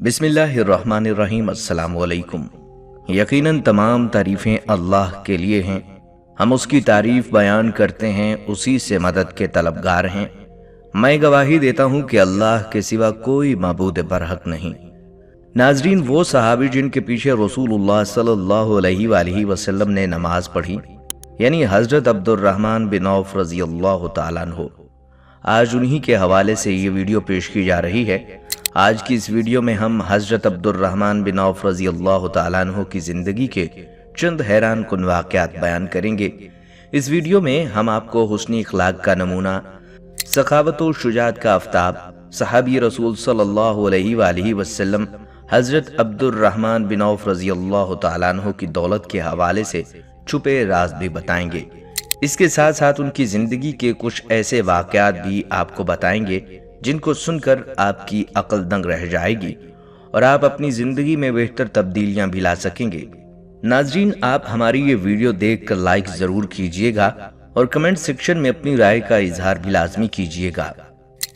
بسم اللہ الرحمن الرحیم۔ السلام علیکم۔ یقیناً تمام تعریفیں اللہ کے لیے ہیں، ہم اس کی تعریف بیان کرتے ہیں، اسی سے مدد کے طلبگار ہیں۔ میں گواہی دیتا ہوں کہ اللہ کے سوا کوئی معبود برحق نہیں۔ ناظرین، وہ صحابی جن کے پیچھے رسول اللہ صلی اللہ علیہ وآلہ وسلم نے نماز پڑھی، یعنی حضرت عبد الرحمن بن عوف رضی اللہ تعالیٰ عنہ، آج انہی کے حوالے سے یہ ویڈیو پیش کی جا رہی ہے۔ آج کی اس ویڈیو میں ہم حضرت عبد الرحمن بن عوف رضی اللہ تعالیٰ عنہ کی زندگی کے چند حیران کن واقعات بیان کریں گے۔ اس ویڈیو میں ہم آپ کو حسن اخلاق کا نمونہ، سخاوت و شجاعت کا آفتاب، صحابی رسول صلی اللہ علیہ وآلہ وسلم حضرت عبد الرحمن بن عوف رضی اللہ تعالیٰ عنہ کی دولت کے حوالے سے چھپے راز بھی بتائیں گے۔ اس کے ساتھ ساتھ ان کی زندگی کے کچھ ایسے واقعات بھی آپ کو بتائیں گے جن کو سن کر آپ کی عقل دنگ رہ جائے گی اور آپ اپنی زندگی میں بہتر تبدیلیاں بھی لا سکیں گے۔ ناظرین، آپ ہماری یہ ویڈیو دیکھ کر لائک ضرور کیجئے گا اور کمنٹ سیکشن میں اپنی رائے کا اظہار بھی لازمی کیجئے گا۔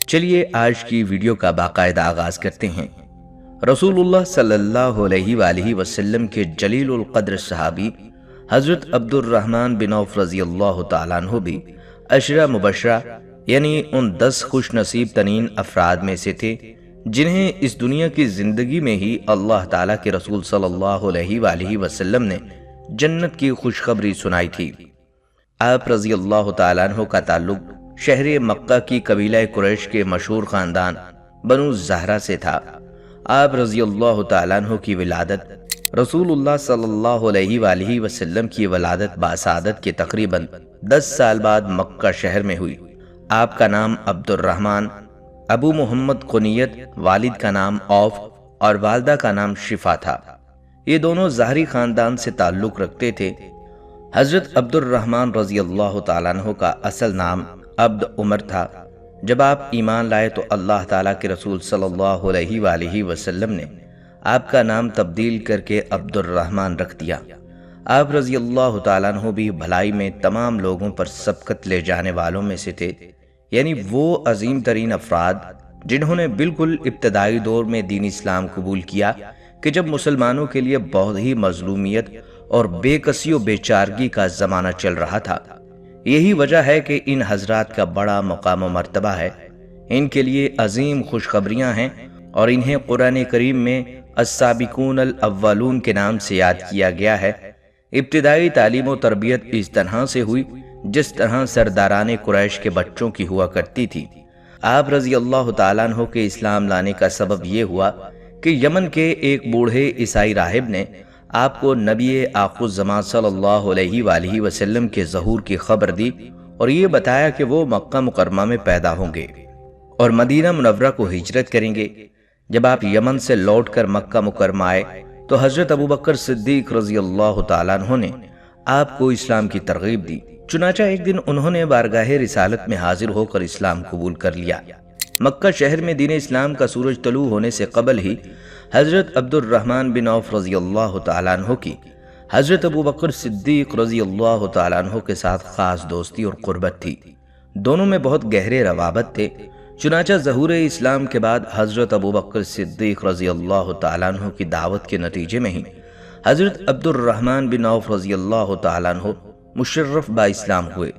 چلیے آج کی ویڈیو کا باقاعدہ آغاز کرتے ہیں۔ رسول اللہ صلی اللہ علیہ وآلہ وسلم کے جلیل القدر صحابی حضرت عبد الرحمن بن عوف رضی اللہ تعالیٰ عنہ بھی عشرہ مبشرہ یعنی ان 10 خوش نصیب ترین افراد میں سے تھے جنہیں اس دنیا کی زندگی میں ہی اللہ تعالیٰ کے رسول صلی اللہ علیہ وآلہ وسلم نے جنت کی خوشخبری سنائی تھی۔ آپ رضی اللہ تعالیٰ عنہ کا تعلق شہر مکہ کی قبیلہ قریش کے مشہور خاندان بنو زہرہ سے تھا۔ آپ رضی اللہ تعالیٰ عنہ کی ولادت رسول اللہ صلی اللہ علیہ وآلہ وسلم کی ولادت باسعادت کے تقریباً 10 سال بعد مکہ شہر میں ہوئی۔ آپ کا نام عبد الرحمن، ابو محمد کنیت، والد کا نام عوف اور والدہ کا نام شفا تھا۔ یہ دونوں ظاہری خاندان سے تعلق رکھتے تھے۔ حضرت عبد الرحمن رضی اللہ تعالیٰ عنہ کا اصل نام عبد عمر تھا۔ جب آپ ایمان لائے تو اللہ تعالیٰ کے رسول صلی اللہ علیہ وآلہ وسلم نے آپ کا نام تبدیل کر کے عبد الرحمن رکھ دیا۔ آپ رضی اللہ تعالیٰ عنہ بھی بھلائی میں تمام لوگوں پر سبقت لے جانے والوں میں سے تھے، یعنی وہ عظیم ترین افراد جنہوں نے بالکل ابتدائی دور میں دین اسلام قبول کیا کہ جب مسلمانوں کے لیے بہت ہی مظلومیت اور بے کسی و بے چارگی کا زمانہ چل رہا تھا۔ یہی وجہ ہے کہ ان حضرات کا بڑا مقام و مرتبہ ہے، ان کے لیے عظیم خوشخبریاں ہیں اور انہیں قرآن کریم میں السابقون الاولون کے نام سے یاد کیا گیا ہے۔ ابتدائی تعلیم و تربیت اس طرح سے ہوئی جس طرح سرداران قریش کے بچوں کی ہوا کرتی تھی۔ آپ رضی اللہ تعالیٰ عنہ کے اسلام لانے کا سبب یہ ہوا کہ یمن کے ایک بوڑھے عیسائی راہب نے آپ کو نبی آخر الزمان صلی اللہ علیہ وآلہ وسلم کے ظہور کی خبر دی اور یہ بتایا کہ وہ مکہ مکرمہ میں پیدا ہوں گے اور مدینہ منورہ کو ہجرت کریں گے۔ جب آپ یمن سے لوٹ کر مکہ مکرمہ آئے تو حضرت ابوبکر صدیق رضی اللہ تعالیٰ عنہ نے آپ کو اسلام کی ترغیب دی۔ چنانچہ ایک دن انہوں نے بارگاہ رسالت میں حاضر ہو کر اسلام قبول کر لیا۔ مکہ شہر میں دین اسلام کا سورج طلوع ہونے سے قبل ہی حضرت عبد الرحمن بن عوف رضی اللہ تعالیٰ عنہ کی حضرت ابوبکر صدیق رضی اللہ تعالیٰ عنہ کے ساتھ خاص دوستی اور قربت تھی۔ دونوں میں بہت گہرے روابط تھے۔ چنانچہ ظہور اسلام کے بعد حضرت ابوبکر صدیق رضی اللہ تعالیٰ عنہ کی دعوت کے نتیجے میں ہی حضرت عبد الرحمن بن عوف رضی اللہ تعالیٰ عنہ مشرف با اسلام ہوئے،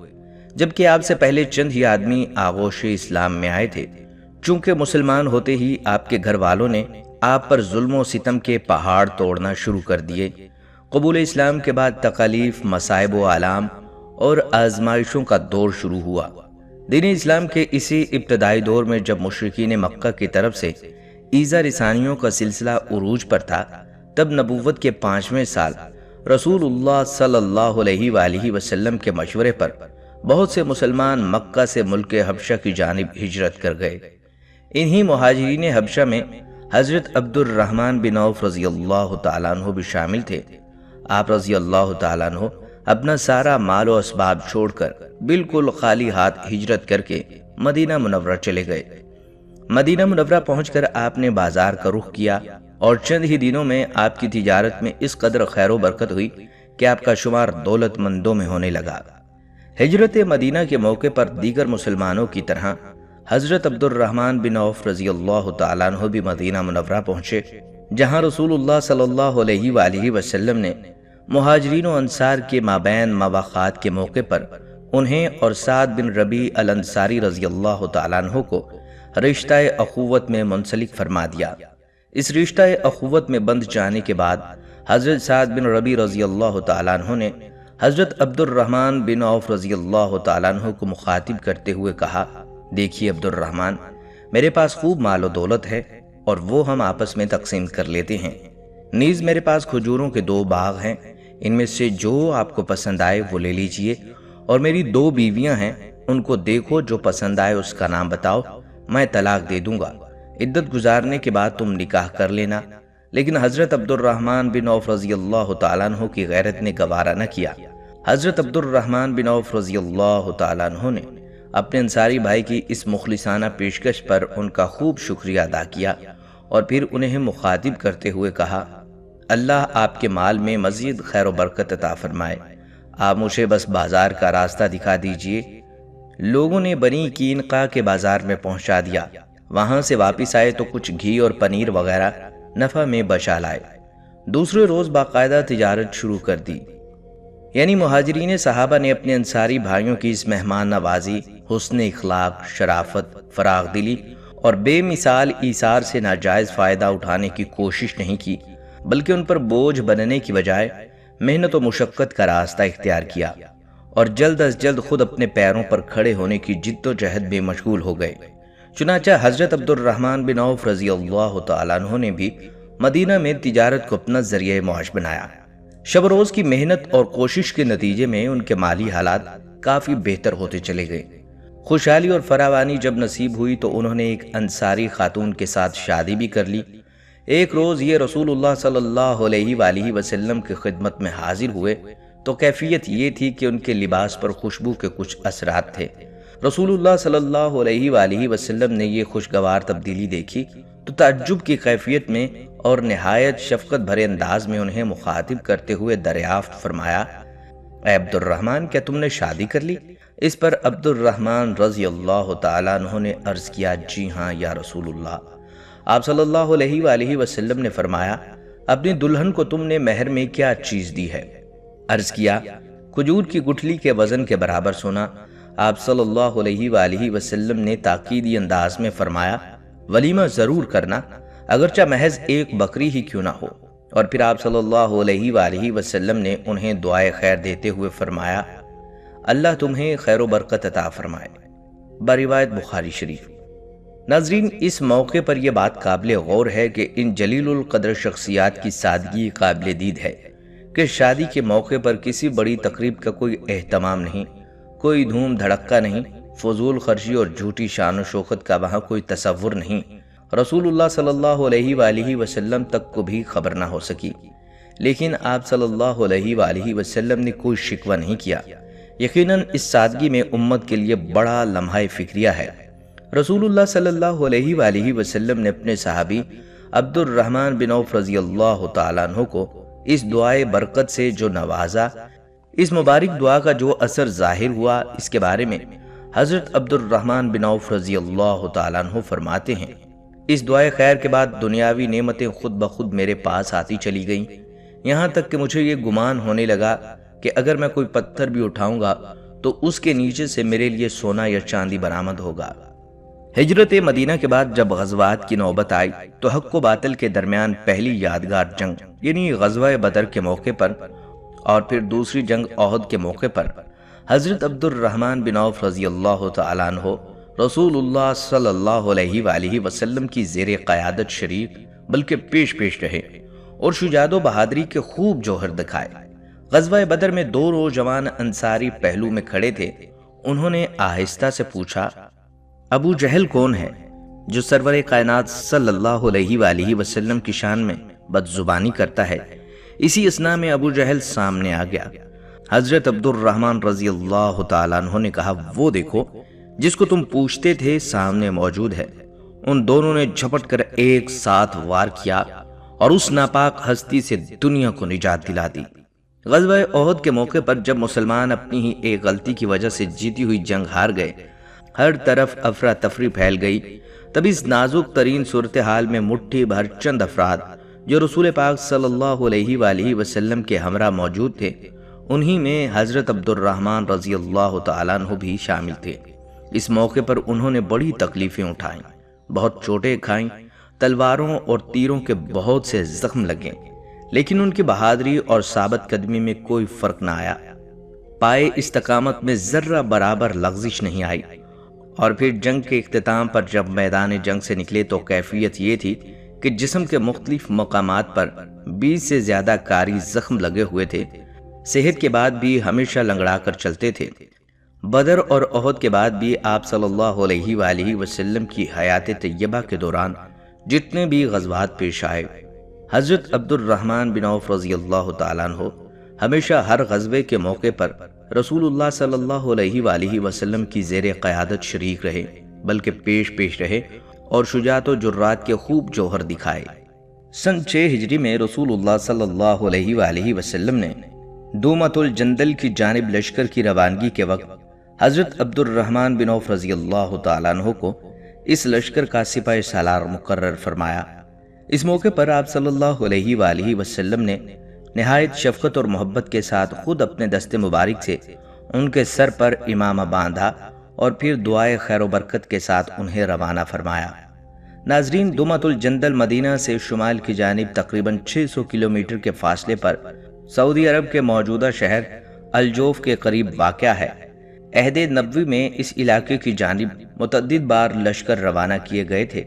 جبکہ آپ سے پہلے چند ہی آدمی آغوش اسلام میں آئے تھے۔ چونکہ مسلمان ہوتے ہی آپ کے گھر والوں نے آپ پر ظلم و ستم کے پہاڑ توڑنا شروع کر دیے۔ قبول اسلام کے بعد تکالیف، مصائب و آلام اور آزمائشوں کا دور شروع ہوا۔ دین اسلام کے اسی ابتدائی دور میں جب مشرکین مکہ کی طرف سے ایذا رسانیوں کا سلسلہ عروج پر تھا، تب نبوت کے 5ویں سال رسول اللہ صلی اللہ علیہ وآلہ وسلم کے مشورے پر بہت سے مسلمان مکہ سے ملک حبشہ کی جانب ہجرت کر گئے۔ انہی مہاجرین حبشہ میں حضرت عبد الرحمن بن عوف رضی اللہ تعالیٰ عنہ بھی شامل تھے۔ آپ رضی اللہ تعالیٰ عنہ اپنا سارا مال و اسباب چھوڑ کر بالکل خالی ہاتھ ہجرت کر کے مدینہ منورہ چلے گئے۔ مدینہ منورہ پہنچ کر آپ نے بازار کا رخ کیا اور چند ہی دنوں میں آپ کی تجارت میں اس قدر خیر و برکت ہوئی کہ آپ کا شمار دولت مندوں میں ہونے لگا۔ ہجرت مدینہ کے موقع پر دیگر مسلمانوں کی طرح حضرت عبد الرحمن بن عوف رضی اللہ تعالیٰ عنہ بھی مدینہ منورہ پہنچے، جہاں رسول اللہ صلی اللہ علیہ وآلہ وسلم نے مہاجرین و انصار کے مابین مواقعات کے موقع پر انہیں اور سعد بن ربیع الانصاری رضی اللہ تعالیٰ عنہ کو رشتہ اخوت میں منسلک فرما دیا۔ اس رشتہ اخوت میں بندھ جانے کے بعد حضرت سعد بن ربیع رضی اللہ تعالیٰ عنہ نے حضرت عبد الرحمن بن عوف رضی اللہ تعالیٰ عنہ کو مخاطب کرتے ہوئے کہا، دیکھیے عبد الرحمن، میرے پاس خوب مال و دولت ہے اور وہ ہم آپس میں تقسیم کر لیتے ہیں۔ نیز میرے پاس کھجوروں کے 2 باغ ہیں، ان میں سے جو آپ کو پسند آئے وہ لے لیجئے، اور میری 2 بیویاں ہیں، ان کو دیکھو، جو پسند آئے اس کا نام بتاؤ، میں طلاق دے دوں گا، عدت گزارنے کے بعد تم نکاح کر لینا۔ لیکن حضرت عبد الرحمن بن عوف رضی اللہ تعالیٰ عنہ کی غیرت نے گوارا نہ کیا۔ حضرت عبد الرحمن بن عوف رضی اللہ تعالیٰ عنہ نے اپنے انصاری بھائی کی اس مخلصانہ پیشکش پر ان کا خوب شکریہ ادا کیا، اور پھر انہیں مخاطب کرتے ہوئے کہا، اللہ آپ کے مال میں مزید خیر و برکت عطا فرمائے، آپ مجھے بس بازار کا راستہ دکھا دیجئے۔ لوگوں نے بنی قینقاع کے بازار میں پہنچا دیا، وہاں سے واپس آئے تو کچھ گھی اور پنیر وغیرہ نفع میں بچا لائے۔ دوسرے روز باقاعدہ تجارت شروع کر دی، یعنی مہاجرین صحابہ نے اپنے انصاری بھائیوں کی اس مہمان نوازی، حسن اخلاق، شرافت، فراغ دلی اور بے مثال ایثار سے ناجائز فائدہ اٹھانے کی کوشش نہیں کی، بلکہ ان پر بوجھ بننے کی بجائے محنت و مشقت کا راستہ اختیار کیا، اور جلد از جلد خود اپنے پیروں پر کھڑے ہونے کی جد و جہد میں مشغول ہو گئے۔ چنانچہ حضرت عبد الرحمن بن عوف رضی اللہ تعالیٰ عنہ نے بھی مدینہ میں تجارت کو اپنا ذریعہ معاش بنایا۔ شب روز کی محنت اور کوشش کے نتیجے میں ان کے مالی حالات کافی بہتر ہوتے چلے گئے۔ خوشحالی اور فراوانی جب نصیب ہوئی تو انہوں نے ایک انصاری خاتون کے ساتھ شادی بھی کر لی۔ ایک روز یہ رسول اللہ صلی اللہ علیہ وآلہ وسلم کی خدمت میں حاضر ہوئے تو کیفیت یہ تھی کہ ان کے لباس پر خوشبو کے کچھ اثرات تھے۔ رسول اللہ صلی اللہ علیہ وآلہ وسلم نے یہ خوشگوار تبدیلی دیکھی تو تعجب کی کیفیت میں اور نہایت شفقت بھرے انداز میں انہیں مخاطب کرتے ہوئے دریافت فرمایا، اے عبد الرحمن، کیا تم نے شادی کر لی؟ اس پر عبد الرحمن رضی اللہ تعالیٰ عنہ نے عرض کیا، جی ہاں یا رسول اللہ۔ آپ صلی اللہ علیہ وآلہ وسلم نے فرمایا، اپنی دلہن کو تم نے مہر میں کیا چیز دی ہے؟ عرض کیا، کھجور کی گٹھلی کے وزن کے برابر سونا۔ آپ صلی اللہ علیہ وآلہ وسلم نے تاکیدی انداز میں فرمایا، ولیمہ ضرور کرنا، اگرچہ محض 1 بکری ہی کیوں نہ ہو۔ اور پھر آپ صلی اللہ علیہ وآلہ وسلم نے انہیں دعائے خیر دیتے ہوئے فرمایا، اللہ تمہیں خیر و برکت عطا فرمائے، بروایت بخاری شریف۔ ناظرین، اس موقع پر یہ بات قابل غور ہے کہ ان جلیل القدر شخصیات کی سادگی قابل دید ہے کہ شادی کے موقع پر کسی بڑی تقریب کا کوئی اہتمام نہیں، کوئی دھوم دھڑکا نہیں، فضول خرچی اور جھوٹی شان و شوکت کا وہاں کوئی تصور نہیں۔ رسول اللہ صلی اللہ علیہ وآلہ وسلم تک کو بھی خبر نہ ہو سکی، لیکن آپ صلی اللہ علیہ وآلہ وسلم نے کوئی شکوہ نہیں کیا۔ یقیناً اس سادگی میں امت کے لیے بڑا لمحہ فکریہ ہے۔ رسول اللہ صلی اللہ علیہ وآلہ وسلم نے اپنے صحابی عبد الرحمن بن عوف رضی اللہ تعالیٰ عنہ کو اس دعائے برکت سے جو نوازا، اس مبارک دعا کا جو اثر ظاہر ہوا، اس کے بارے میں حضرت عبد الرحمن بن عوف رضی اللہ تعالیٰ عنہ فرماتے ہیں، اس دعائے خیر کے بعد دنیاوی نعمتیں خود بخود میرے پاس آتی چلی گئیں، یہاں تک کہ مجھے یہ گمان ہونے لگا کہ اگر میں کوئی پتھر بھی اٹھاؤں گا تو اس کے نیچے سے میرے لیے سونا یا چاندی برآمد ہوگا۔ ہجرت مدینہ کے بعد جب غزوات کی نوبت آئی تو حق و باطل کے درمیان پہلی یادگار جنگ یعنی غزوہ بدر کے موقع پر اور پھر دوسری جنگ احد کے موقع پر حضرت عبد الرحمن بن عوف رضی اللہ تعالیٰ عنہ رسول اللہ صلی اللہ علیہ وآلہ وسلم کی زیر قیادت شریک بلکہ پیش رہے اور شجاعت و بہادری کے خوب جوہر دکھائے۔ غزوہ بدر میں 2 نوجوان انصاری پہلو میں کھڑے تھے۔ انہوں نے آہستہ سے پوچھا، ابو جہل کون ہے جو سرور کائنات صلی اللہ علیہ وآلہ وسلم کی شان میں بد زبانی کرتا ہے؟ اسی اثناء میں ابو جہل سامنے آ گیا۔ حضرت عبد الرحمن رضی اللہ تعالیٰ عنہ نے کہا، وہ دیکھو جس کو تم پوچھتے تھے سامنے موجود ہے۔ ان دونوں نے جھپٹ کر ایک ساتھ وار کیا اور اس ناپاک ہستی سے دنیا کو نجات دلا دی۔ غزوہ احد کے موقع پر جب مسلمان اپنی ہی ایک غلطی کی وجہ سے جیتی ہوئی جنگ ہار گئے ہر طرف افراتفری پھیل گئی۔ تب اس نازک ترین صورتحال میں مٹھی بھر چند افراد جو رسول پاک صلی اللہ علیہ وآلہ وسلم کے ہمراہ موجود تھے، انہی میں حضرت عبد الرحمن رضی اللہ تعالیٰ عنہ بھی شامل تھے۔ اس موقع پر انہوں نے بڑی تکلیفیں اٹھائیں، بہت چوٹیں کھائیں، تلواروں اور تیروں کے بہت سے زخم لگے، لیکن ان کی بہادری اور ثابت قدمی میں کوئی فرق نہ آیا۔ پائے استقامت میں ذرہ برابر لغزش نہیں آئی۔ اور پھر جنگ کے اختتام پر جب میدان جنگ سے نکلے تو کیفیت یہ تھی کہ جسم کے مختلف مقامات پر 20 سے زیادہ کاری زخم لگے ہوئے تھے۔ صحت کے بعد بھی ہمیشہ لنگڑا کر چلتے تھے۔ بدر اور احد کے بعد بھی آپ صلی اللہ علیہ وآلہ وسلم کی حیات طیبہ کے دوران جتنے بھی غزوات پیش آئے، حضرت عبد الرحمن بن عوف رضی اللہ تعالیٰ عنہ ہمیشہ ہر غزوے کے موقع پر رسول اللہ صلی اللہ علیہ وآلہ وسلم کی زیر قیادت شریک رہے، بلکہ پیش رہے اور شجاعت و جرات کے خوب جوہر دکھائے۔ سن 6 ہجری میں رسول اللہ صلی اللہ علیہ وآلہ وسلم نے دومۃ الجندل کی جانب لشکر کی روانگی کے وقت حضرت عبد الرحمن بن عوف رضی اللہ تعالیٰ عنہ کو اس لشکر کا سپاہ سالار مقرر فرمایا۔ اس موقع پر آپ صلی اللہ علیہ وآلہ وسلم نے نہایت شفقت اور محبت کے ساتھ خود اپنے دست مبارک سے ان کے سر پر امامہ باندھا اور پھر دعائے خیر و برکت کے ساتھ انہیں روانہ فرمایا۔ ناظرین، دومۃ الجندل مدینہ سے شمال کی جانب تقریباً 600 کلومیٹر کے فاصلے پر سعودی عرب کے موجودہ شہر الجوف کے قریب واقع ہے۔ عہد نبوی میں اس علاقے کی جانب متعدد بار لشکر روانہ کیے گئے تھے،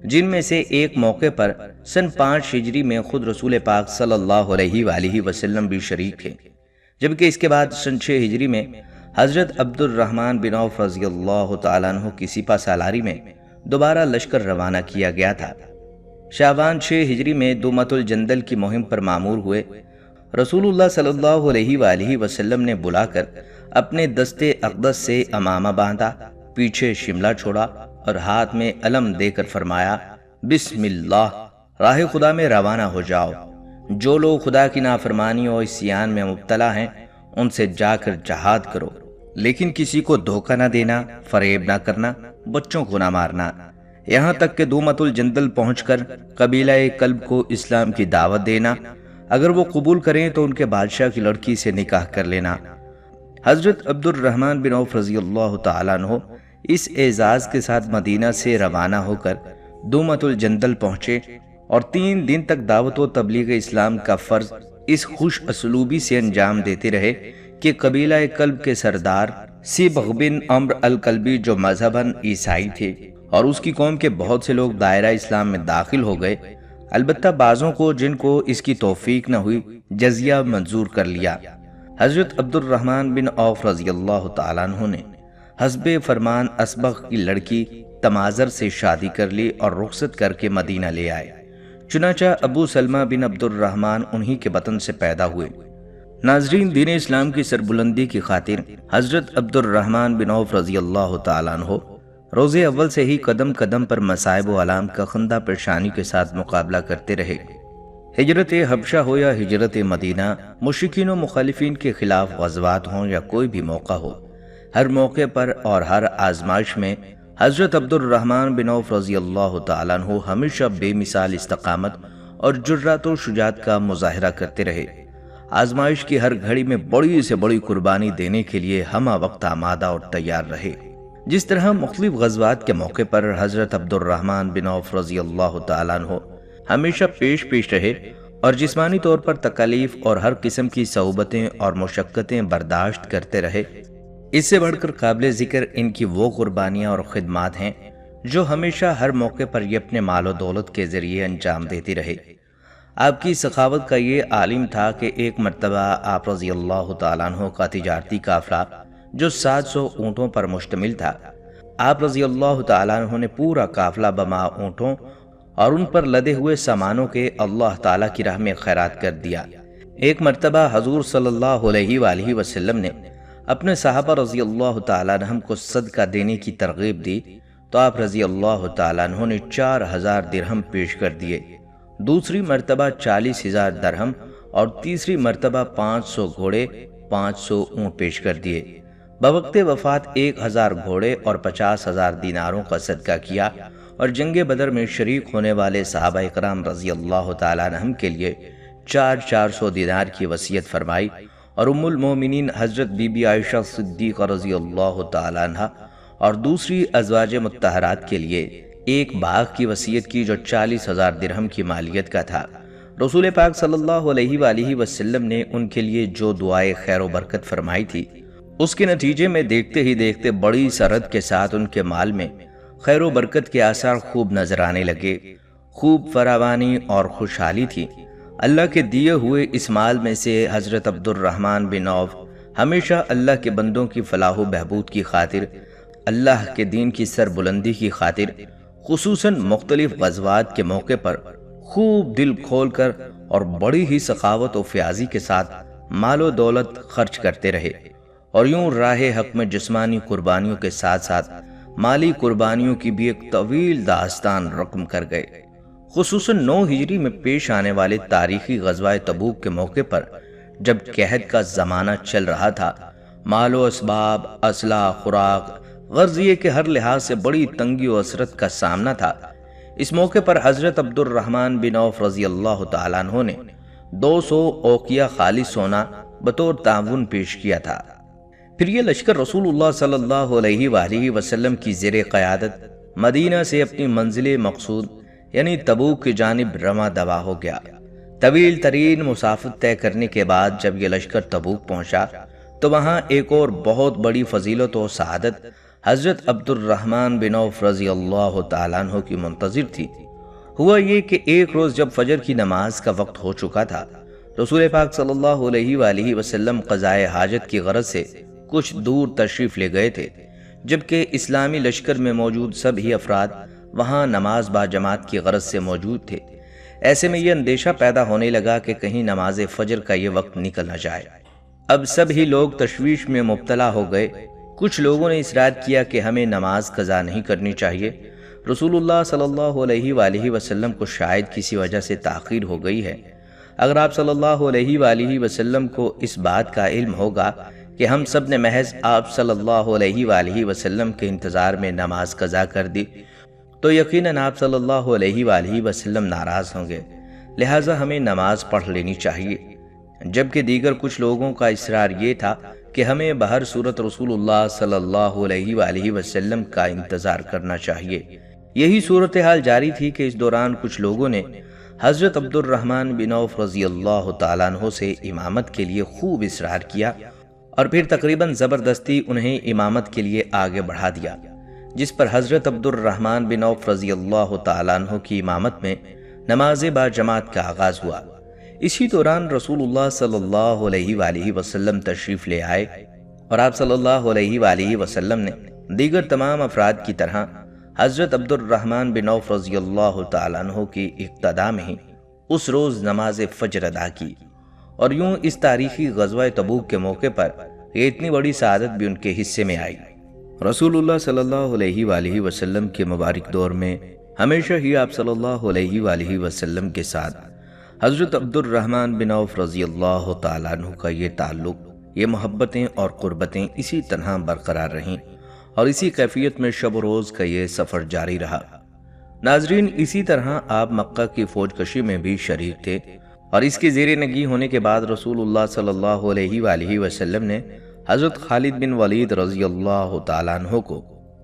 جن میں سے ایک موقع پر سن 5 ہجری میں خود رسول پاک صلی اللہ علیہ وآلہ وسلم بھی شریک تھے، جبکہ اس کے بعد سن 6 ہجری میں حضرت عبد الرحمن بن عوف رضی اللہ تعالیٰ عنہ کی سپہ سالاری میں دوبارہ لشکر روانہ کیا گیا تھا۔ شعبان 6 ہجری میں دومۃ الجندل کی مہم پر مامور ہوئے۔ رسول اللہ صلی اللہ علیہ وآلہ وسلم نے بلا کر اپنے دست اقدس سے امامہ باندھا، پیچھے شملہ چھوڑا اور ہاتھ میں علم دے کر فرمایا، بسم اللہ، راہ خدا میں روانہ ہو جاؤ۔ جو لوگ خدا کی نافرمانی اور عصیان میں مبتلا ہیں ان سے جا کر جہاد کرو، لیکن کسی کو دھوکہ نہ دینا، فریب نہ کرنا، بچوں کو نہ مارنا۔ یہاں تک کہ دومۃ الجندل پہنچ کر قبیلہ کلب کو اسلام کی دعوت دینا، اگر وہ قبول کریں تو ان کے بادشاہ کی لڑکی سے نکاح کر لینا۔ حضرت عبد الرحمن بن عوف رضی اللہ تعالیٰ عنہ اس اعزاز کے ساتھ مدینہ سے روانہ ہو کر دومۃ الجندل پہنچے اور 3 دن تک دعوت و تبلیغ اسلام کا فرض اس خوش اسلوبی سے انجام دیتے رہے کہ قبیلہ کلب کے سردار سبغ بن عمرو الکلبی، جو مذہباً عیسائی تھے، اور اس کی قوم کے بہت سے لوگ دائرہ اسلام میں داخل ہو گئے، البتہ بعضوں کو جن کو اس کی توفیق نہ ہوئی جزیہ منظور کر لیا۔ حضرت عبد الرحمن بن عوف رضی اللہ تعالیٰ عنہ نے حسب فرمان اسبغ کی لڑکی تمازر سے شادی کر لی اور رخصت کر کے مدینہ لے آئے۔ چنانچہ ابو سلمہ بن عبد الرحمن انہی کے وطن سے پیدا ہوئے۔ ناظرین، دین اسلام کی سربلندی کی خاطر حضرت عبد الرحمن بن عوف رضی اللہ تعالیٰ عنہ روز اول سے ہی قدم قدم پر مصائب و آلام کا خندہ پریشانی کے ساتھ مقابلہ کرتے رہے۔ ہجرت حبشہ ہو یا ہجرت مدینہ، مشرکین و مخالفین کے خلاف غزوات ہوں یا کوئی بھی موقع ہو، ہر موقع پر اور ہر آزمائش میں حضرت عبد الرحمن بن عوف رضی اللہ تعالیٰ عنہ ہمیشہ بے مثال استقامت اور جرات و شجاعت کا مظاہرہ کرتے رہے۔ آزمائش کی ہر گھڑی میں بڑی سے بڑی قربانی دینے کے لیے ہمہ وقت آمادہ اور تیار رہے۔ جس طرح مختلف غزوات کے موقع پر حضرت عبد الرحمن بن عوف رضی اللہ تعالیٰ عنہ ہمیشہ پیش رہے اور جسمانی طور پر تکالیف اور ہر قسم کی صعوبتیں اور مشقتیں برداشت کرتے رہے، اس سے بڑھ کر قابل ذکر ان کی وہ قربانیاں اور خدمات ہیں جو ہمیشہ ہر موقع پر یہ اپنے مال و دولت کے ذریعے انجام دیتی رہے۔ آپ کی سخاوت کا یہ عالم تھا کہ ایک مرتبہ آپ رضی اللہ تعالیٰ عنہ کا تجارتی قافلہ جو 700 اونٹوں پر مشتمل تھا، آپ رضی اللہ تعالیٰ عنہ نے پورا قافلہ بما اونٹوں اور ان پر لدے ہوئے سامانوں کے اللہ تعالیٰ کی راہ میں خیرات کر دیا۔ ایک مرتبہ حضور صلی اللہ علیہ وآلہ وسلم نے اپنے صحابہ رضی اللہ تعالیٰ عنہ کو صدقہ دینے کی ترغیب دی تو آپ رضی اللہ تعالیٰ عنہ نے 4000 درہم پیش کر دیے، دوسری مرتبہ 40,000 درہم اور تیسری مرتبہ 500 گھوڑے 500 اونٹ پیش کر دیے۔ بوقت وفات 1000 گھوڑے اور 50,000 دیناروں کا صدقہ کیا اور جنگ بدر میں شریک ہونے والے صحابہ اکرام رضی اللہ تعالیٰ عنہم کے لیے 400 دینار کی وصیت فرمائی، اور ام المومنین حضرت بی بی عائشہ صدیقہ رضی اللہ تعالیٰ عنہ اور دوسری ازواج مطہرات کے لیے ایک باغ کی وصیت کی جو 40,000 درہم کی مالیت کا تھا۔ رسول پاک صلی اللہ علیہ وآلہ وسلم نے ان کے لیے جو دعائے خیر و برکت فرمائی تھی، اس کے نتیجے میں دیکھتے ہی دیکھتے بڑی سرحد کے ساتھ ان کے مال میں خیر و برکت کے آثار خوب نظر آنے لگے، خوب فراوانی اور خوشحالی تھی۔ اللہ کے دیے ہوئے اس مال میں سے حضرت عبد الرحمن بن عوف ہمیشہ اللہ کے بندوں کی فلاح و بہبود کی خاطر، اللہ کے دین کی سربلندی کی خاطر، خصوصاً مختلف غزوات کے موقع پر خوب دل کھول کر اور بڑی ہی سخاوت و فیاضی کے ساتھ مال و دولت خرچ کرتے رہے، اور یوں راہ حق میں جسمانی قربانیوں کے ساتھ ساتھ مالی قربانیوں کی بھی ایک طویل داستان رقم کر گئے۔ خصوصاً 9 ہجری میں پیش آنے والے تاریخی غزوہ تبوک کے موقع پر جب قحط کا زمانہ چل رہا تھا، مال و اسباب، اسلحہ، خوراک، غرض یہ کہ ہر لحاظ سے بڑی تنگی و عسرت کا سامنا تھا۔ اس موقع پر حضرت عبد الرحمن بن عوف رضی اللہ تعالیٰ عنہ نے 200 اوقیہ خالص سونا بطور تعاون پیش کیا تھا۔ پھر یہ لشکر رسول اللہ صلی اللہ علیہ وآلہ وسلم کی زیر قیادت مدینہ سے اپنی منزل مقصود یعنی تبوک کی جانب رواں دوا ہو گیا۔ طویل ترین مسافت طے کرنے کے بعد جب یہ لشکر تبوک پہنچا تو وہاں ایک اور بہت بڑی فضیلت و سعادت حضرت عبد الرحمن بن عوف رضی اللہ تعالیٰ عنہ کی منتظر تھی۔ ہوا یہ کہ ایک روز جب فجر کی نماز کا وقت ہو چکا تھا، رسول پاک صلی اللہ علیہ وآلہ وسلم قضائے حاجت کی غرض سے کچھ دور تشریف لے گئے تھے، جبکہ اسلامی لشکر میں موجود سبھی افراد وہاں نماز با جماعت کی غرض سے موجود تھے۔ ایسے میں یہ اندیشہ پیدا ہونے لگا کہ کہیں نماز فجر کا یہ وقت نکل نہ جائے۔ اب سب ہی لوگ تشویش میں مبتلا ہو گئے۔ کچھ لوگوں نے اصرار کیا کہ ہمیں نماز قضا نہیں کرنی چاہیے، رسول اللہ صلی اللہ علیہ وآلہ وسلم کو شاید کسی وجہ سے تاخیر ہو گئی ہے۔ اگر آپ صلی اللہ علیہ وآلہ وسلم کو اس بات کا علم ہوگا کہ ہم سب نے محض آپ صلی اللہ علیہ وآلہ وسلم کے انتظار میں نماز قضا کر دی تو یقیناً آپ صلی اللہ علیہ وآلہ وسلم ناراض ہوں گے، لہٰذا ہمیں نماز پڑھ لینی چاہیے۔ جبکہ دیگر کچھ لوگوں کا اصرار یہ تھا کہ ہمیں بہر صورت رسول اللہ صلی اللہ علیہ وآلہ وسلم کا انتظار کرنا چاہیے۔ یہی صورتحال جاری تھی کہ اس دوران کچھ لوگوں نے حضرت عبد الرحمن بن عوف رضی اللہ تعالیٰ عنہ سے امامت کے لیے خوب اصرار کیا، اور پھر تقریباً زبردستی انہیں امامت کے لیے آگے بڑھا دیا، جس پر حضرت عبد الرحمن بن عوف رضی اللہ تعالیٰ عنہ کی امامت میں نماز با جماعت کا آغاز ہوا۔ اسی دوران رسول اللہ صلی اللہ علیہ وآلہ وسلم تشریف لے آئے، اور آپ صلی اللہ علیہ وآلہ وسلم نے دیگر تمام افراد کی طرح حضرت عبد الرحمن بن عوف رضی اللہ تعالیٰ عنہ کی اقتداء میں ہی اس روز نماز فجر ادا کی، اور یوں اس تاریخی غزوہ تبوک کے موقع پر یہ اتنی بڑی سعادت بھی ان کے حصے میں آئی۔ رسول اللہ صلی اللہ علیہ وآلہ وسلم کے مبارک دور میں ہمیشہ ہی آپ صلی اللہ علیہ وآلہ وسلم کے ساتھ حضرت عبد الرحمن بن عوف رضی اللہ تعالیٰ عنہ کا یہ تعلق، یہ محبتیں اور قربتیں اسی طرح برقرار رہیں، اور اسی کیفیت میں شب و روز کا یہ سفر جاری رہا۔ ناظرین، اسی طرح آپ مکہ کی فوج کشی میں بھی شریک تھے، اور اس کے زیر نگی ہونے کے بعد رسول اللہ صلی اللہ علیہ وآلہ وسلم نے حضرت خالد بن ولید رضی اللہ تعالیٰ عنہ کو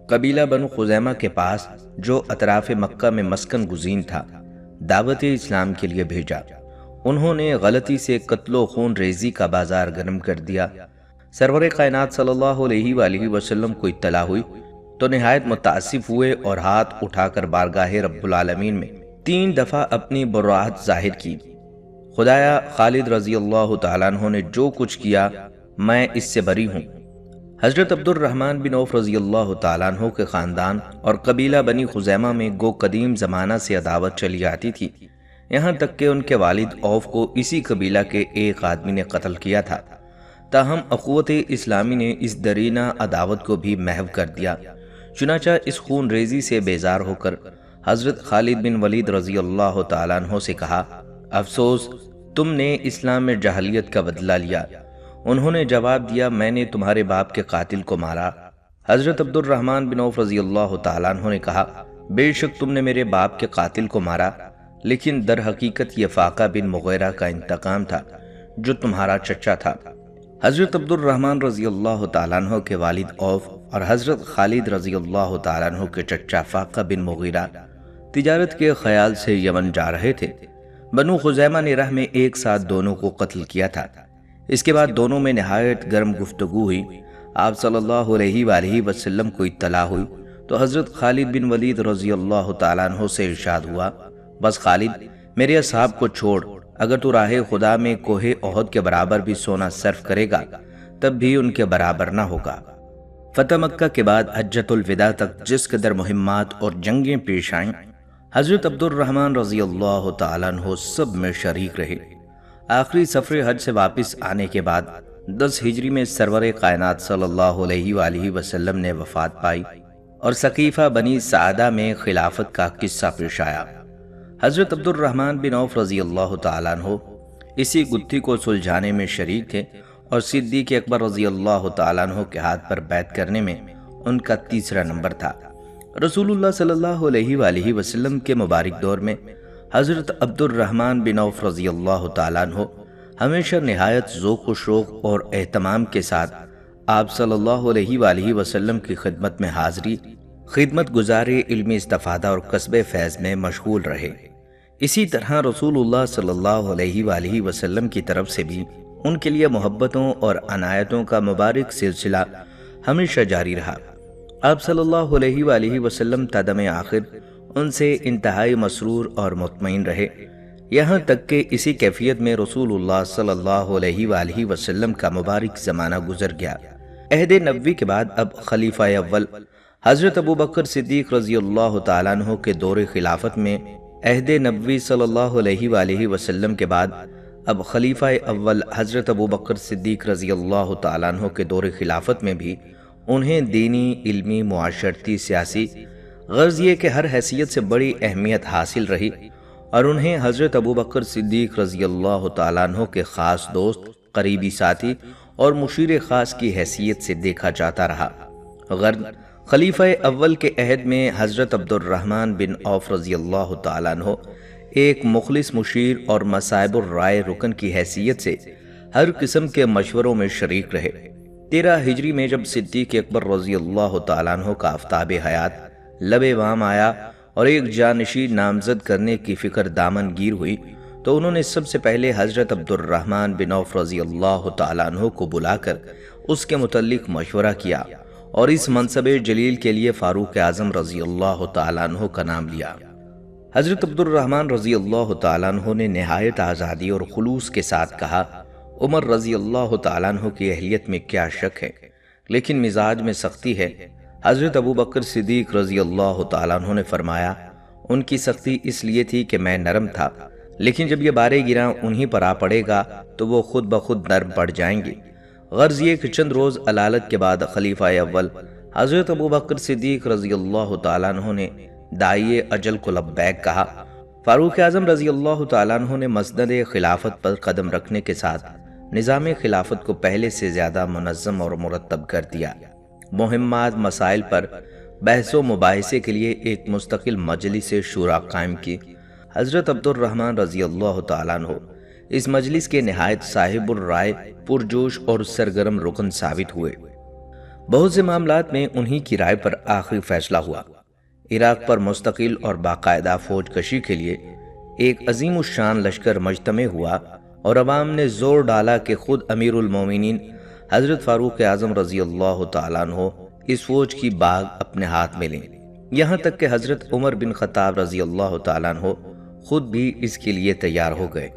قبیلہ بنو خزیمہ کے پاس جو اطراف مکہ میں مسکن گزین تھا دعوت اسلام کے لیے بھیجا۔ انہوں نے غلطی سے قتل و خون ریزی کا بازار گرم کر دیا۔ سرور کائنات صلی اللہ علیہ وآلہ وسلم کو اطلاع ہوئی تو نہایت متاسف ہوئے اور ہاتھ اٹھا کر بارگاہ رب العالمین میں 3 دفعہ اپنی براعت ظاہر کی۔ خدایا، خالد رضی اللہ تعالیٰ عنہ نے جو کچھ کیا میں اس سے بری ہوں۔ حضرت عبد الرحمن بن عوف رضی اللہ تعالیٰ عنہ کے خاندان اور قبیلہ بنی خزیمہ میں گو قدیم زمانہ سے عداوت چلی آتی تھی، یہاں تک کہ ان کے والد عوف کو اسی قبیلہ کے ایک آدمی نے قتل کیا تھا۔ تاہم اخوت اسلامی نے اس درینہ عداوت کو بھی محو کر دیا۔ چنانچہ اس خون ریزی سے بیزار ہو کر حضرت خالد بن ولید رضی اللہ تعالیٰ عنہ سے کہا، افسوس، تم نے اسلام میں جاہلیت کا بدلہ لیا۔ انہوں نے جواب دیا، میں نے تمہارے باپ کے قاتل کو مارا۔ حضرت عبد الرحمن بن عوف رضی اللہ تعالیٰ عنہ نے کہا، بے شک تم نے میرے باپ کے قاتل کو مارا، لیکن در حقیقت یہ فاقہ بن مغیرہ کا انتقام تھا جو تمہارا چچا تھا۔ حضرت عبد الرحمن رضی اللہ تعالیٰ عنہ کے والد عوف اور حضرت خالد رضی اللہ تعالیٰ عنہ کے چچا فاقہ بن مغیرہ تجارت کے خیال سے یمن جا رہے تھے۔ بنو خزیمہ نے راہ میں ایک ساتھ دونوں کو قتل کیا تھا۔ اس کے بعد دونوں میں نہایت گرم گفتگو ہوئی۔ آپ صلی اللہ علیہ وآلہ وسلم کو اطلاع ہوئی تو حضرت خالد بن ولید رضی اللہ تعالیٰ عنہ سے ارشاد ہوا، بس خالد، میرے اصحاب کو چھوڑ، اگر تو راہ خدا میں کوہ احد کے برابر بھی سونا صرف کرے گا تب بھی ان کے برابر نہ ہوگا۔ فتح مکہ کے بعد حجۃ الوداع تک جس قدر مہمات اور جنگیں پیش آئیں، حضرت عبد الرحمن رضی اللہ تعالیٰ عنہ سب میں شریک رہے۔ آخری سفر حج سے واپس آنے کے بعد 10 ہجری میں سرور کائنات صلی اللہ علیہ وآلہ وسلم نے وفات پائی اور ثقیفہ بنی سعدہ میں خلافت کا قصہ پیش آیا۔ حضرت عبد الرحمن بن عوف رضی اللہ تعالیٰ عنہ اسی گتھی کو سلجھانے میں شریک تھے اور صدیق اکبر رضی اللہ تعالیٰ عنہ کے ہاتھ پر بیعت کرنے میں ان کا تیسرا نمبر تھا۔ رسول اللہ صلی اللہ علیہ وآلہ وسلم کے مبارک دور میں حضرت عبد الرحمن بن عوف رضی اللہ تعالیٰ عنہ ہمیشہ نہایت ذوق و شوق اور اہتمام کے ساتھ آپ صلی اللہ علیہ وآلہ وسلم کی خدمت میں حاضری، خدمت گزاری، علمی استفادہ اور کسب فیض میں مشغول رہے۔ اسی طرح رسول اللہ صلی اللہ علیہ وآلہ وسلم کی طرف سے بھی ان کے لیے محبتوں اور عنایتوں کا مبارک سلسلہ ہمیشہ جاری رہا۔ آپ صلی اللہ علیہ وآلہ وسلم تا دم آخر ان سے انتہائی مسرور اور مطمئن رہے، یہاں تک کہ اسی کیفیت میں رسول اللہ صلی اللہ علیہ وآلہ وسلم کا مبارک زمانہ گزر گیا۔ عہد نبوی کے بعد اب خلیفہ اول حضرت ابو بکر صدیق رضی اللہ تعالیٰ عنہ کے دور خلافت میں، عہد نبوی صلی اللہ علیہ وآلہ وسلم کے بعد اب خلیفہ اول حضرت ابو بکر صدیق رضی اللہ تعالیٰ عنہ کے دور خلافت میں بھی انہیں دینی، علمی، معاشرتی، سیاسی، غرض یہ کہ ہر حیثیت سے بڑی اہمیت حاصل رہی اور انہیں حضرت ابو بکر صدیق رضی اللہ تعالیٰ عنہ کے خاص دوست، قریبی ساتھی اور مشیر خاص کی حیثیت سے دیکھا جاتا رہا۔ غرض خلیفہ اول کے عہد میں حضرت عبد الرحمن بن عوف رضی اللہ تعالیٰ عنہ ایک مخلص مشیر اور مصائب الرائے رکن کی حیثیت سے ہر قسم کے مشوروں میں شریک رہے۔ 13 ہجری میں جب صدیق اکبر رضی اللہ تعالیٰ عنہ کا آفتاب حیات لب وام آیا اور ایک جانشین نامزد کرنے کی فکر دامن گیر ہوئی تو انہوں نے سب سے پہلے حضرت عبد الرحمن بن عوف رضی اللہ تعالیٰ عنہ کو بلا کر اس کے متعلق مشورہ کیا اور اس منصب جلیل کے لیے فاروق اعظم رضی اللہ تعالیٰ عنہ کا نام لیا۔ حضرت عبد الرحمن رضی اللہ تعالیٰ عنہ نے نہایت آزادی اور خلوص کے ساتھ کہا، عمر رضی اللہ تعالیٰ عنہ کی اہلیت میں کیا شک ہے، لیکن مزاج میں سختی ہے۔ حضرت ابو بکر صدیق رضی اللہ تعالیٰ عنہ نے فرمایا، ان کی سختی اس لیے تھی کہ میں نرم تھا، لیکن جب یہ بارے گراں انہی پر آ پڑے گا تو وہ خود بخود نرم پڑ جائیں گے۔ غرض یہ کہ چند روز علالت کے بعد خلیفہ اول حضرت ابو بکر صدیق رضی اللہ تعالیٰ عنہ نے داعی اجل کو لبیک کہا۔ فاروق اعظم رضی اللہ تعالیٰ عنہ نے مسند خلافت پر قدم رکھنے کے ساتھ نظام خلافت کو پہلے سے زیادہ منظم اور مرتب کر دیا۔ مہمات، مسائل پر بحث و مباحثے کے لیے ایک مستقل مجلس شورا قائم کی۔ حضرت عبد الرحمن رضی اللہ تعالیٰ عنہ اس مجلس کے نہایت صاحب الرائے، پرجوش اور سرگرم رکن ثابت ہوئے۔ بہت سے معاملات میں انہی کی رائے پر آخری فیصلہ ہوا۔ عراق پر مستقل اور باقاعدہ فوج کشی کے لیے ایک عظیم الشان لشکر مجتمع ہوا اور عوام نے زور ڈالا کہ خود امیر المومنین حضرت فاروق اعظم رضی اللہ تعالیٰ عنہ اس فوج کی باغ اپنے ہاتھ میں لیں، یہاں تک کہ حضرت عمر بن خطاب رضی اللہ تعالیٰ عنہ خود بھی اس کے لیے تیار ہو گئے۔